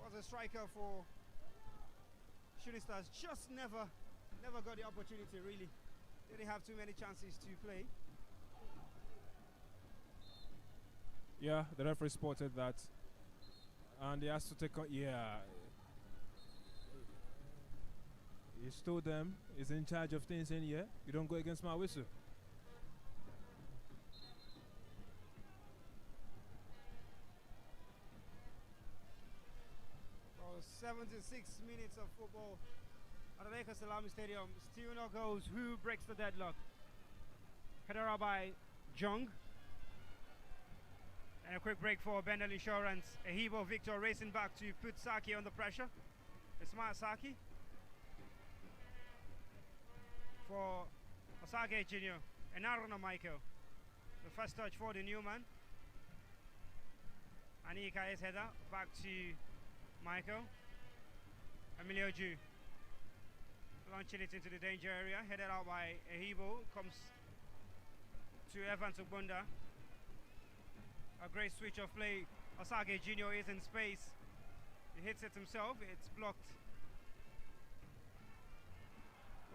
Was a striker for Shooting Stars, just never got the opportunity really. Didn't have too many chances to play. Yeah, the referee spotted that. And he has to take on, yeah. He's told them he's in charge of things in here. You don't go against my whistle. Well, 76 minutes of football at the Lakers Salami Stadium. Still no goals. Who breaks the deadlock? Header out by Jung. And a quick break for Bendel Insurance. Ehibo Victor racing back to put Saki under pressure. Ismail Saki. For Osage Jr. and Aruna Michael. The first touch for the new man. Anika's header back to Michael. Emilio Ju launching it into the danger area. Headed out by Ehibo. Comes to Evans Ogbunda. A great switch of play. Osage Jr. is in space. He hits it himself. It's blocked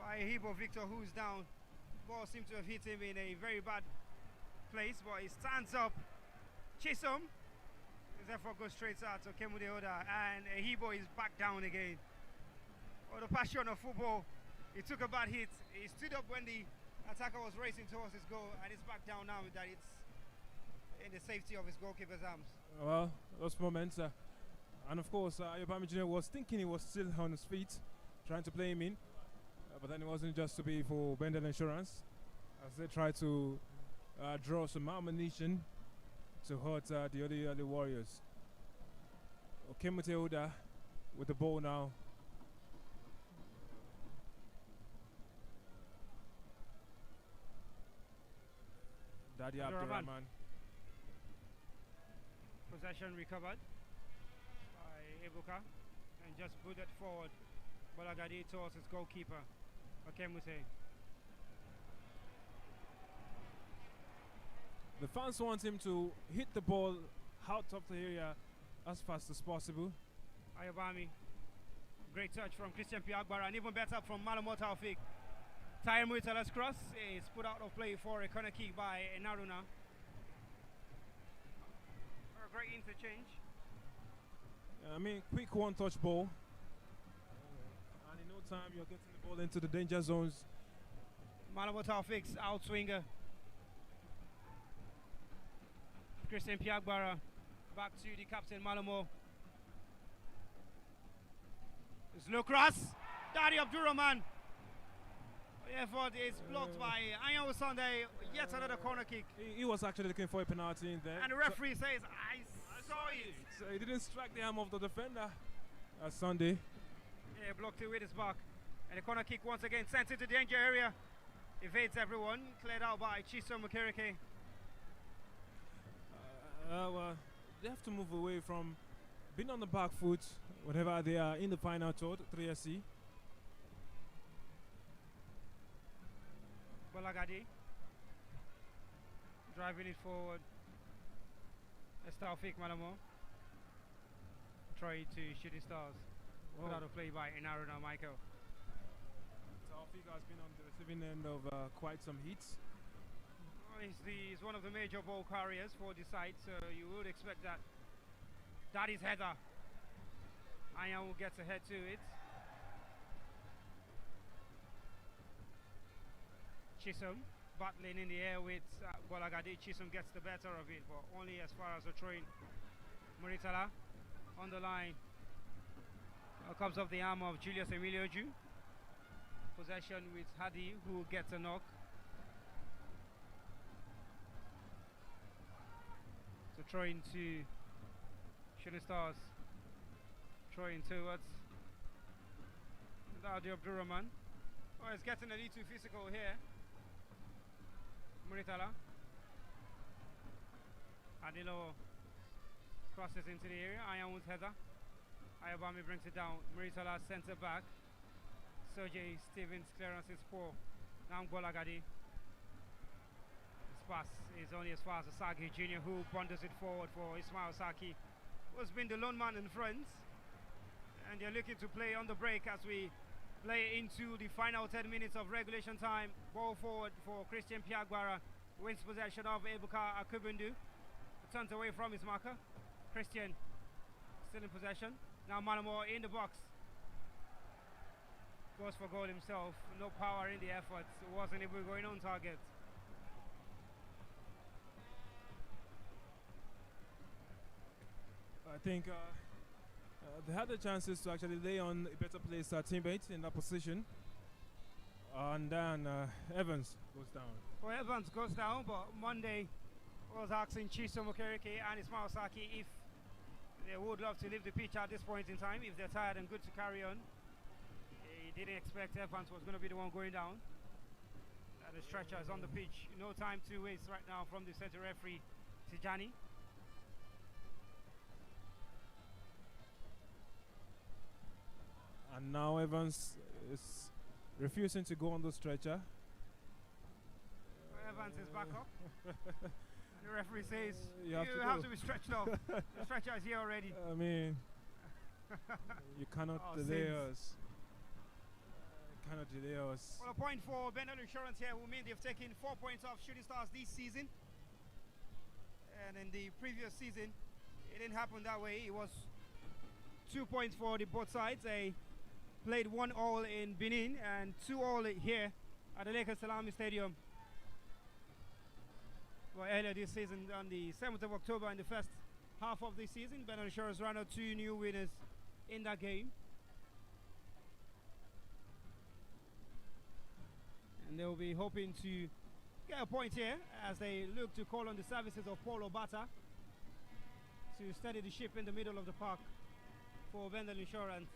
by Ehibo Victor, who's down. Ball seemed to have hit him in a very bad place, but he stands up. Chisom. His effort goes straight out to Kemude Oda, and Ehibo is back down again. Oh, the passion of football. He took a bad hit. He stood up when the attacker was racing towards his goal, and he's back down now with that. It's in the safety of his goalkeeper's arms. Well, those moments, and of course, Ayobami Jr. was thinking he was still on his feet, trying to play him in. But then it wasn't just to be for Bendel Insurance, as they try to draw some ammunition to hurt the other Warriors. Okemute Oda with the ball now. Daddy Abdurrahman. Possession recovered by Ebuka and just booted forward. Bolagadi towards his goalkeeper. Okemute. The fans want him to hit the ball out of the area as fast as possible. Ayobami. Great touch from Christian Piagbara, and even better from Malamo Taufik. Tyre Muitala's cross is put out of play for a corner kick by Naruna. A great interchange. I mean, quick one-touch ball. And in no time, you're getting the ball into the danger zones. Malamo Taufik's outswinger. Christian Piagbara back to the captain Malamo. It's low cross. Daddy Abdurrahman. The effort is blocked by Ayan Sunday. Yet another corner kick. He was actually looking for a penalty in there. And the referee says, I saw it. So he didn't strike the arm of the defender. Sunday. Yeah, blocked it with his back. And the corner kick once again sent into the danger area. Evades everyone. Cleared out by Chiso Mukereke. Well, they have to move away from being on the back foot whenever they are in the final third, 3SC. Bolagadi driving it forward. Taufik Malamo trying to Shooting Stars. Put out a play by Inaruna Michael. Taufik has been on the receiving end of quite some hits. He's one of the major ball carriers for the side, so you would expect that. That is header. Ayan will get ahead to it. Chisholm battling in the air with Bolagadi. Chisholm gets the better of it, but only as far as the train. Muritala on the line. Comes off the arm of Julius Emilio Ju. Possession with Hadi, who gets a knock. So throw into Shooting Stars. Throw in towards Daudi Abdurrahman. Oh, it's getting a little physical here. Muritala. Adilo crosses into the area. Ayan's header. Ayobami brings it down. Muritala centre back. Sergey Stevens clearance is poor. Now Bolagadi. His pass is only as far as Asagi Jr., who bundles it forward for Ismail Saki, who's been the lone man in front. And they're looking to play on the break as we play into the final 10 minutes of regulation time. Ball forward for Christian Piaguara. Wins possession of Ebuka Akubundu. Turns away from his marker. Christian still in possession. Now Malamo in the box. Goes for goal himself. No power in the effort. Wasn't able to go in on target. I think they had the chances to actually lay on a better place teammates in that position. And then Evans goes down. Well, Evans goes down, but Monday was asking Chiso Mokereke and Ismail Saki if they would love to leave the pitch at this point in time, if they're tired and good to carry on. He didn't expect Evans was going to be the one going down. The stretcher is on the pitch. No time to waste right now from the center referee, Tijani. And now Evans is refusing to go on the stretcher. Evans is back up. The referee says you have to be stretched off. The stretcher is here already. I mean, you cannot delay us. Cannot delay us. Well, a point for Bendel Insurance here will mean they've taken 4 points off Shooting Stars this season. And in the previous season, it didn't happen that way. It was 2 points for the both sides. They played 1-1 in Benin and 2-2 here at the Lakers Salami Stadium. Well, earlier this season, on the 7th of October, in the first half of the season, Bendel Insurance ran out 2 new winners in that game. And they'll be hoping to get a point here as they look to call on the services of Paul Obata to steady the ship in the middle of the park for Bendel Insurance.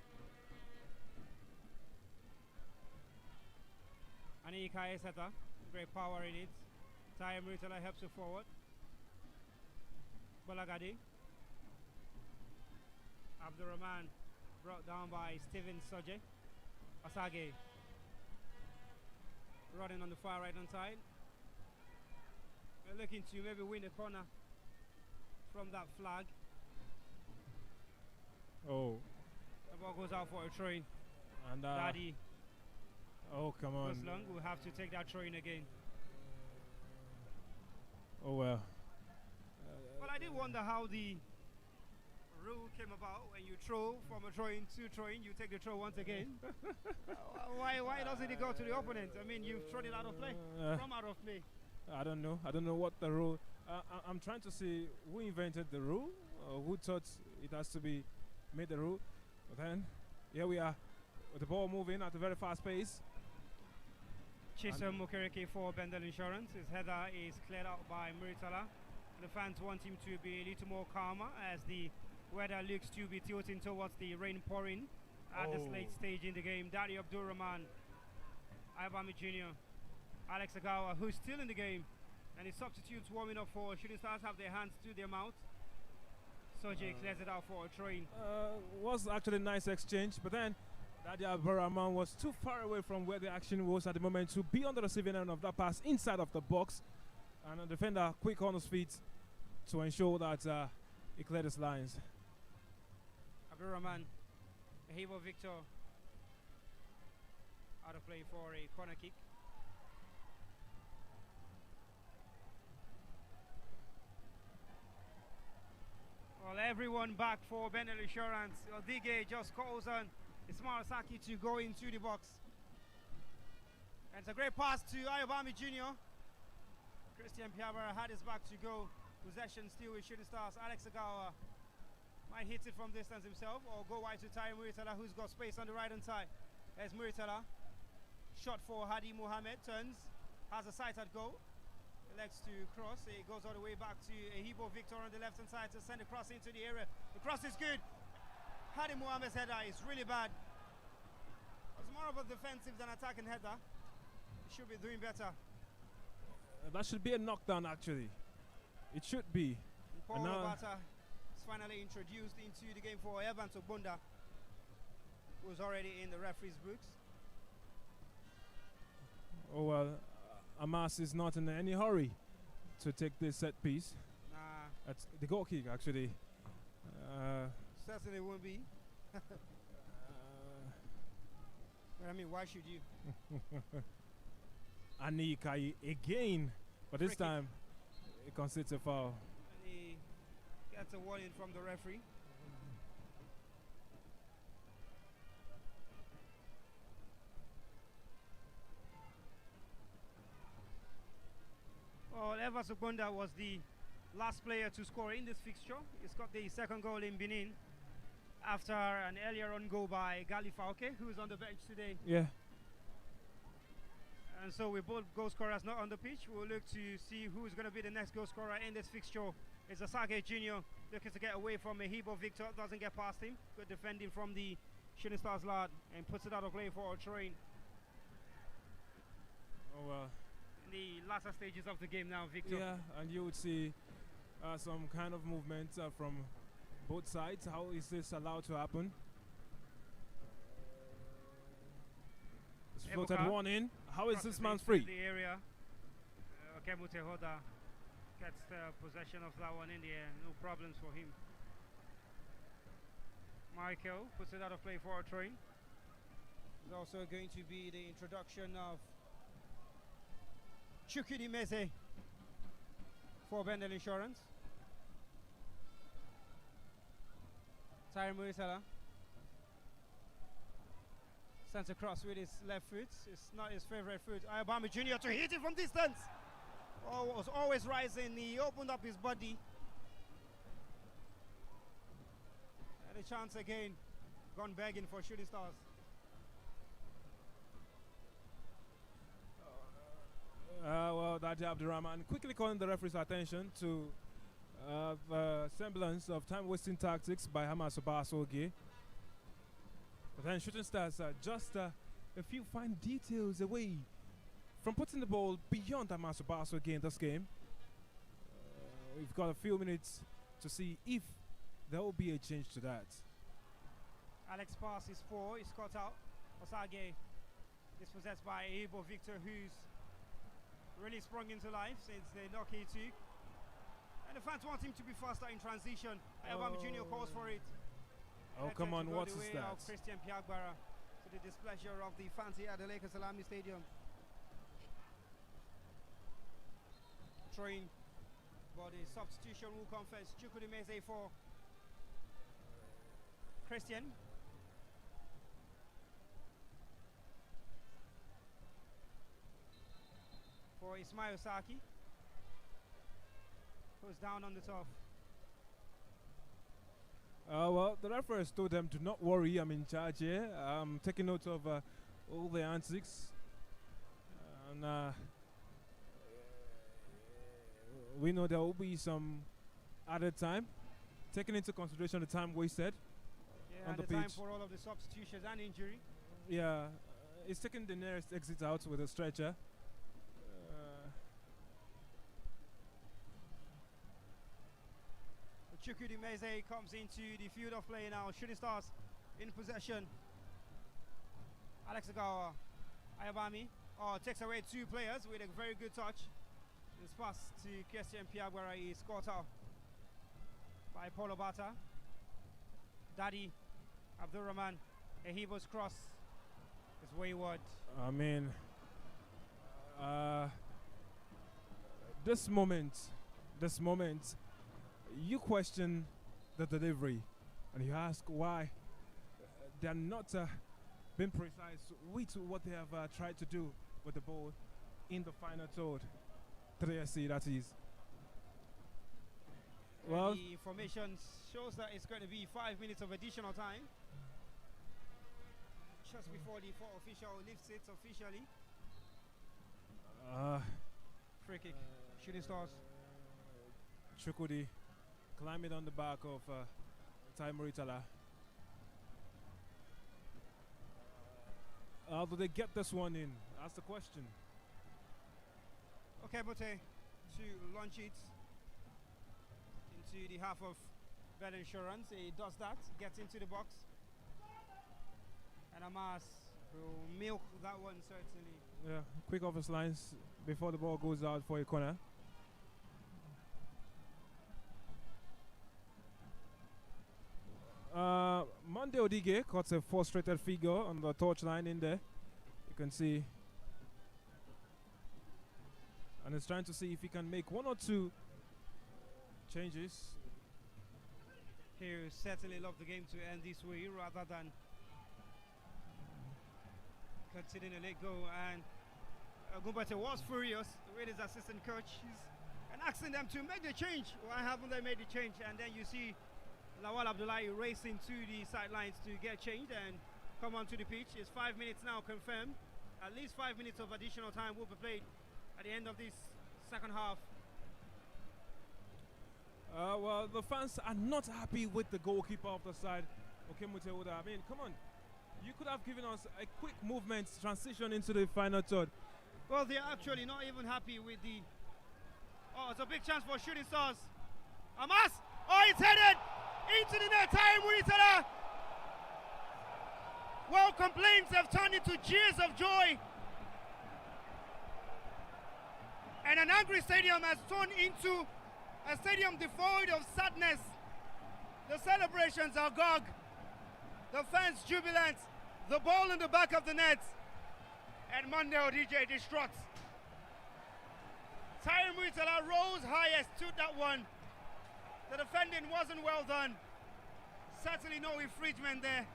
Anika Eseta, great power in it. Taya Muritala helps you forward. Bolagadi. Abdurrahman brought down by Steven Soje. Asage running on the far right hand side. We're looking to maybe win the corner from that flag. Oh. The ball goes out for a throw-in. And Daddy. Oh, come on. Goslang will have to take that throw-in again. Oh, well. Well, I did wonder how the rule came about. When you throw from a throw-in to throw-in, you take the throw once again. Why doesn't it go to the opponent? I mean, you've thrown it out of play, from out of play. I don't know. I don't know what the rule. I'm trying to see who invented the rule, or who thought it has to be made the rule. But then, here we are, with the ball moving at a very fast pace. Chisom Mukereke for Bendel Insurance. His header is cleared out by Muritala. The fans want him to be a little more calmer as the weather looks to be tilting towards the rain pouring at this late stage in the game. Dari Abdurrahman, Ayobami Jr., Alex Agawa, who's still in the game, and his substitutes warming up for Shooting Stars have their hands to their mouth. Soji clears it out for a throw-in. Was actually a nice exchange, but then Dadia Baraman was too far away from where the action was at the moment to be on the receiving end of that pass inside of the box. And a defender quick on his feet to ensure that he cleared his lines. Abdurrahman, Hebo Victor out of play for a corner kick. Well, everyone back for Bendel Insurance. Odige just calls on Ismail Saki to go into the box. And it's a great pass to Ayobami Jr. Christian Piabara had his back to go. Possession still with Shooting Stars. Alex Agawa might hit it from distance himself or go wide to Ty Muritala, who's got space on the right hand side. There's Muritala. Shot for Hadi Mohamed. Turns. Has a sight at goal. Elects to cross. It goes all the way back to Ehibo Victor on the left hand side to send the cross into the area. The cross is good. Hadi Mohamed's header is really bad. It's more of a defensive than attacking header. He should be doing better. That should be a knockdown, actually. It should be. Paul Obata is finally introduced into the game for Evans Ogbonda, who's already in the referee's books. Oh, well, Amas is not in any hurry to take this set piece. Nah. That's the goal kick, actually. Certainly won't be. But I mean, why should you? Anikai again, but this Free kick. time it concedes a foul. And he gets a warning from the referee. Well, Evans Ogbonda was the last player to score in this fixture. He's got the second goal in Benin after an earlier on goal by Gali Fauke, who's on the bench today. Yeah. And so with both goal scorers not on the pitch, we'll look to see who's going to be the next goal scorer in this fixture. It's Asage Jr. looking to get away from Ehibo Victor, doesn't get past him. Good defending from the Shooting Stars lad and puts it out of play for a train. Oh, well. In the latter stages of the game now, Victor. Yeah, and you would see some kind of movement from both sides. How is this allowed to happen? It's floated Ebuka one in. How is crosses this man into free? The area. Okemute Hoda gets possession of that one in the air. No problems for him. Michael puts it out of play for a train. There's also going to be the introduction of Chukudi Meze for Bendel Insurance. Tyre Muritala sends across with his left foot. It's not his favorite foot. Ayobami Jr. to hit it from distance. Oh, was always rising. He opened up his body. And a chance again. Gone begging for Shooting Stars. Well, Daji Abdurrahman quickly calling the referee's attention to the semblance of time-wasting tactics by Hamas Obasoge. But then Shooting Stars are just a few fine details away from putting the ball beyond Hamas Obasoge in this game. We've got a few minutes to see if there will be a change to that. Alex pass is 4. He's caught out. Osage is possessed by Ebo Victor, who's really sprung into life since the knock he took. And the fans want him to be faster in transition. Ayobami Jr. calls for it. Oh, come on, what is that? Christian Piagbara, to the displeasure of the fans here at the Lakers Alumni Stadium. Train, but the substitution will come first. Chukudi Meze for Christian. For Ismail Saki, who's down on the top. Well, the referees told them to not worry, I'm in charge here. I'm taking note of all the antics. And we know there will be some added time, taking into consideration the time wasted Yeah, on and the the time pitch. for all of the substitutions and injury. Yeah, he's taking the nearest exit out with a stretcher. Chukwudi Meze comes into the field of play now. Shooting Stars in possession. Alex Agawa, Ayabami, takes away 2 players with a very good touch. This pass to Christian Piaguera is caught out by Paulo Bata. Daddy Abdurrahman, Ehibo's cross is wayward. I mean, this moment, you question the delivery, and you ask why they're not being precise with what they have tried to do with the ball in the final third. 3SC, that is. Well, the formation shows that it's going to be 5 minutes of additional time. Just before the official lifts it officially. Free kick, Shooting Stars. Chukwudi climbing on the back of Tai Muritala. How do they get this one in? That's the question. Okay, Bote to launch it into the half of Bendel Insurance. He does that, gets into the box. And Amas will milk that one, certainly. Yeah, quick office lines before the ball goes out for a corner. Monday Odige caught a frustrated figure on the touchline in there. You can see. And he's trying to see if he can make 1 or 2 changes. He would certainly love the game to end this way rather than conceding a late goal. And Gumbate was furious with his assistant coach and asking them to make the change. Why haven't they made the change? And then you see Lawal Abdullahi racing to the sidelines to get changed and come onto the pitch. It's 5 minutes now confirmed. At least 5 minutes of additional time will be played at the end of this second half. Well, the fans are not happy with the goalkeeper of the side, Okemute. I mean, come on. You could have given us a quick movement transition into the final third. Well, they're actually not even happy with the... Oh, it's a big chance for Shooting Stars. Amas! Oh, it's headed into the net. Tai Muritala! Well, complaints have turned into cheers of joy. And an angry stadium has turned into a stadium devoid of sadness. The celebrations are gog. The fans jubilant. The ball in the back of the net. And Mandel DJ distraught. Tai Muritala rose highest, took that one. The defending wasn't well done. Certainly no infringement there.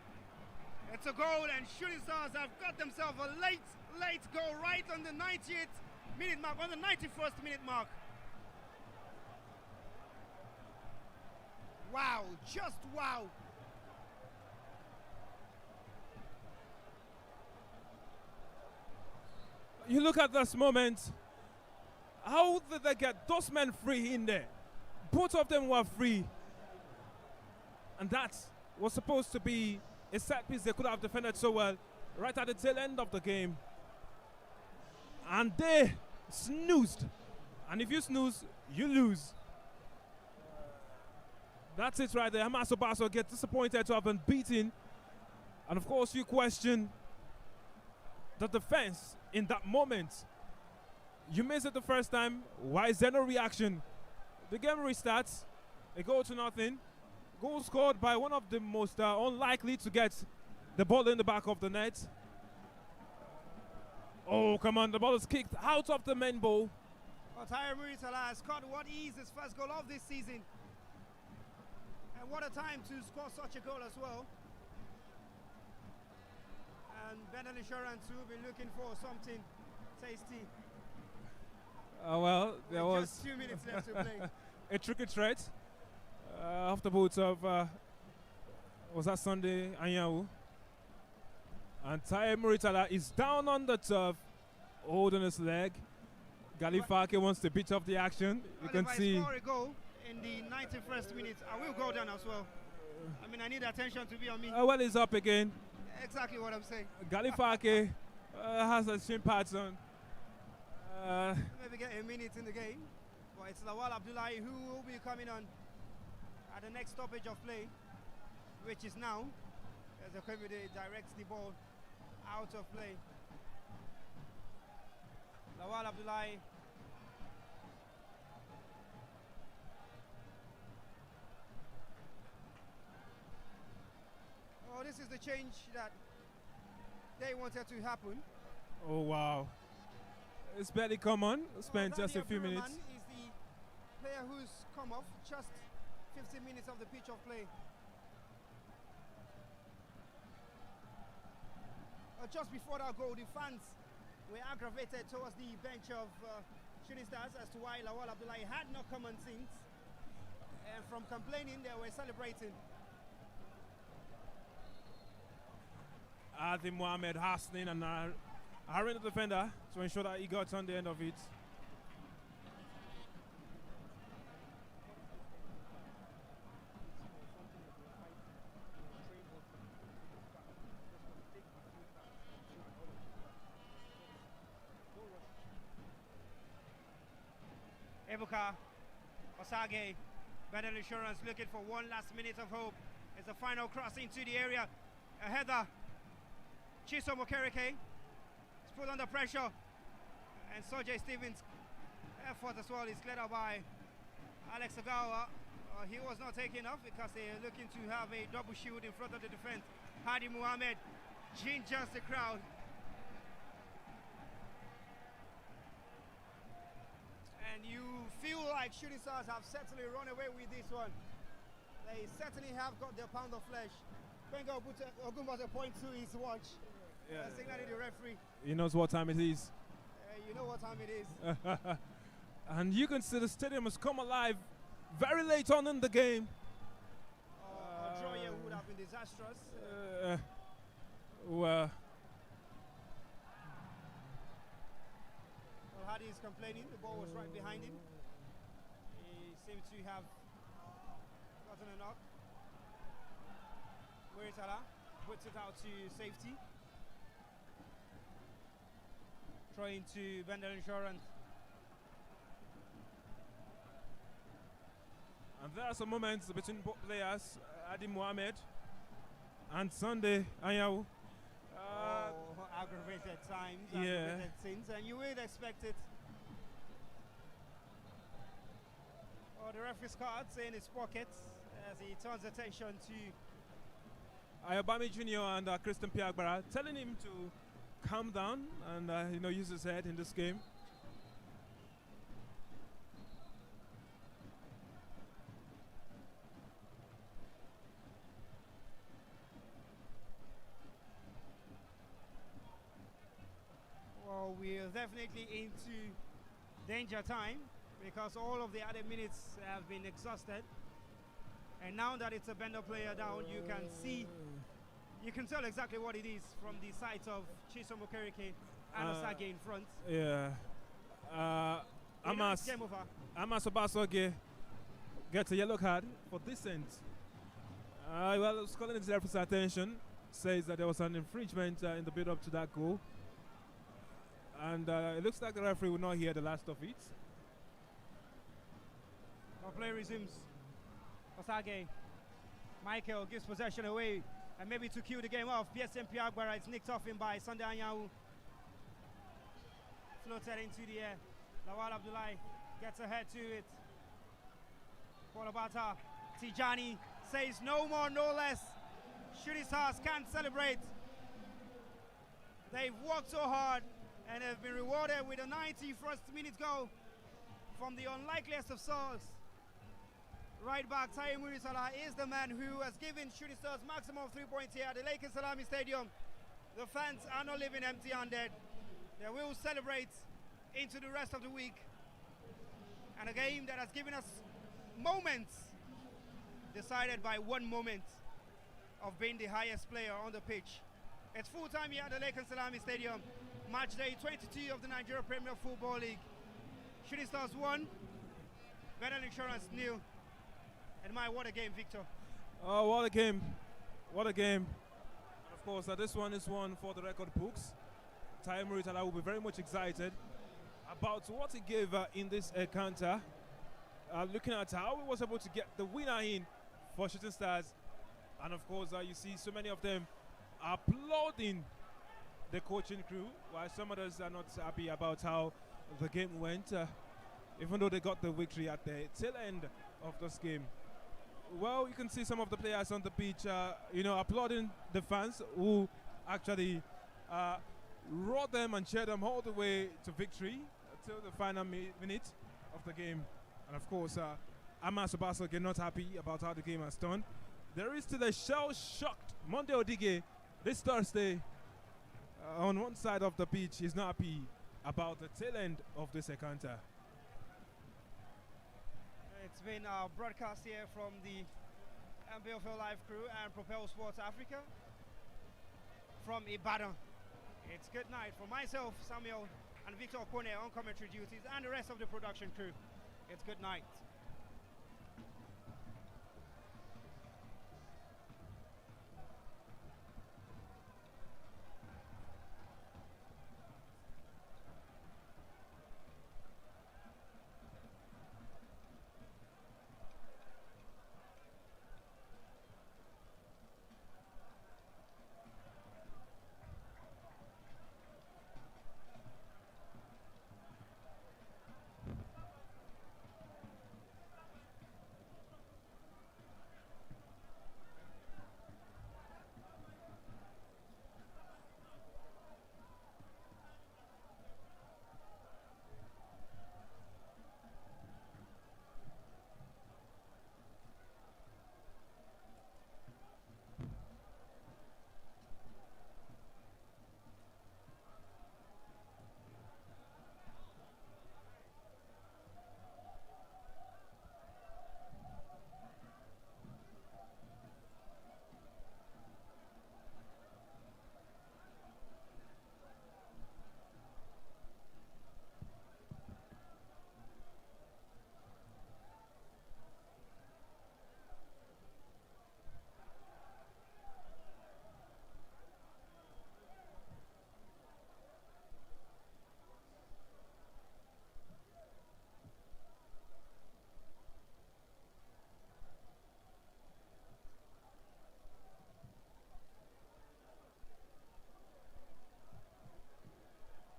It's a goal, and Shooting Stars have got themselves a late goal right on the 98th minute mark, on the 91st minute mark. Wow, just wow. You look at this moment. How did they get those men free in there? Both of them were free. And that was supposed to be a set piece they could have defended so well right at the tail end of the game. And they snoozed. And if you snooze, you lose. That's it right there. Hamaso Basso gets disappointed to have been beaten. And of course you question the defense in that moment. You missed it the first time. Why is there no reaction? The game restarts. A goal to nothing. Goal scored by one of the most unlikely to get the ball in the back of the net. Oh, come on. The ball is kicked out of the main goal. Tai Muritala has scored what is his first goal of this season. And what a time to score such a goal as well. And Bendel Insurance will be looking for something tasty. Well, there was just 2 minutes left to play. A tricky threat off the boots of was that Sunday Anyanwu. And Tai Muritala is down on the turf, holding his leg. Galifake wants to beat off the action. You can see. If I score a goal in the 91st minute, I will go down as well. I mean, I need attention to be on me. Well, he's up again. Exactly what I'm saying. Galifake has a shin pads on. Maybe get a minute in the game. But it's Lawal Abdullahi who will be coming on. at the next stoppage of play, which is now, as the committee directs the ball out of play. Lawal Abdullahi. Oh, this is the change that they wanted to happen. Oh, wow. It's barely come on. Spent just a few Daniel minutes. Abdurrahman is the player who's come off just 15 minutes of the pitch of play. Just before that goal, the fans were aggravated towards the bench of Shooting Stars as to why Lawal Abdullahi had not come on since. And from complaining, they were celebrating. Adi Mohamed hastening and hurrying the defender to ensure that he got on the end of it. Ebuka, Osage, Bendel Insurance looking for one last minute of hope. It's the final cross into the area. A header. Chisom Okereke is put under pressure. And Sojay Stevens' effort as well is cleared out by Alex Agawa. He was not taken off because they're looking to have a double shield in front of the defense. Hadi Muhammad gingers the crowd. And you feel like Shooting Stars have certainly run away with this one. They certainly have got their pound of flesh. Bengal Ogunbase point to his watch. Signaling the referee. He knows what time it is. You know what time it is. And you can see the stadium has come alive very late on in the game. A draw here would have been disastrous. Well, Hadi is complaining. The ball was right behind him. He seemed to have gotten a knock. Muritala puts it out to safety. Throw into Bendel Insurance. and there are some moments between both players, Adi Mohamed and Sunday Anyau. Aggravated times, yeah. aggravated scenes, and you would expect it. The referee's card in his pockets as he turns attention to Ayobami Jr. and Christian Piagbara, telling him to calm down and use his head in this game. Well, we're definitely into danger time because all of the other minutes have been exhausted. And now that it's a Bendel player down, you can tell exactly what it is from the sight of Chisom Okereke and Osage in front. Yeah. Amas Game over. Obasoge gets a yellow card for dissent. Well, calling the referee's attention, says that there was an infringement in the build-up to that goal. And it looks like the referee will not hear the last of it. Our play resumes. Osage. Michael gives possession away, and maybe to cue the game off. PSM Piagbara is nicked off him by Sunday Anyau. Floated into the air. Lawal Abdullahi gets ahead to it. Kolabata. Tijani says no more, no less. Shooting Stars can't celebrate. They've worked so hard and have been rewarded with a 91st minute goal from the unlikeliest of souls. Right back, Taye Murisala is the man who has given Shooting Stars maximum 3 points here at the Lakers Salami Stadium. The fans are not leaving empty-handed. They will celebrate into the rest of the week. And a game that has given us moments decided by one moment of being the highest player on the pitch. It's full time here at the Lakers Salami Stadium. Match day 22 of the Nigeria Premier Football League. Shooting Stars 1, Bendel Insurance 0. And what a game, Victor. Oh, what a game. What a game. And of course, this one is one for the record books. Taye Muritala will be very much excited about what he gave in this encounter. Looking at how he was able to get the winner in for Shooting Stars. And of course, you see so many of them applauding the coaching crew, while some others are not happy about how the game went, even though they got the victory at the tail end of this game. Well, you can see some of the players on the pitch, applauding the fans who actually roared them and cheered them all the way to victory until the final minute of the game. And of course, Amas Obasoge not happy about how the game has turned. There is still a shell-shocked Monday Odige this Thursday on one side of the pitch. He's not happy about the tail end of this encounter. It's been our broadcast here from the NPFL Live crew and Propel Sports Africa from Ibadan. It's good night for myself, Samuel, and Victor Kone on commentary duties, and the rest of the production crew. It's good night.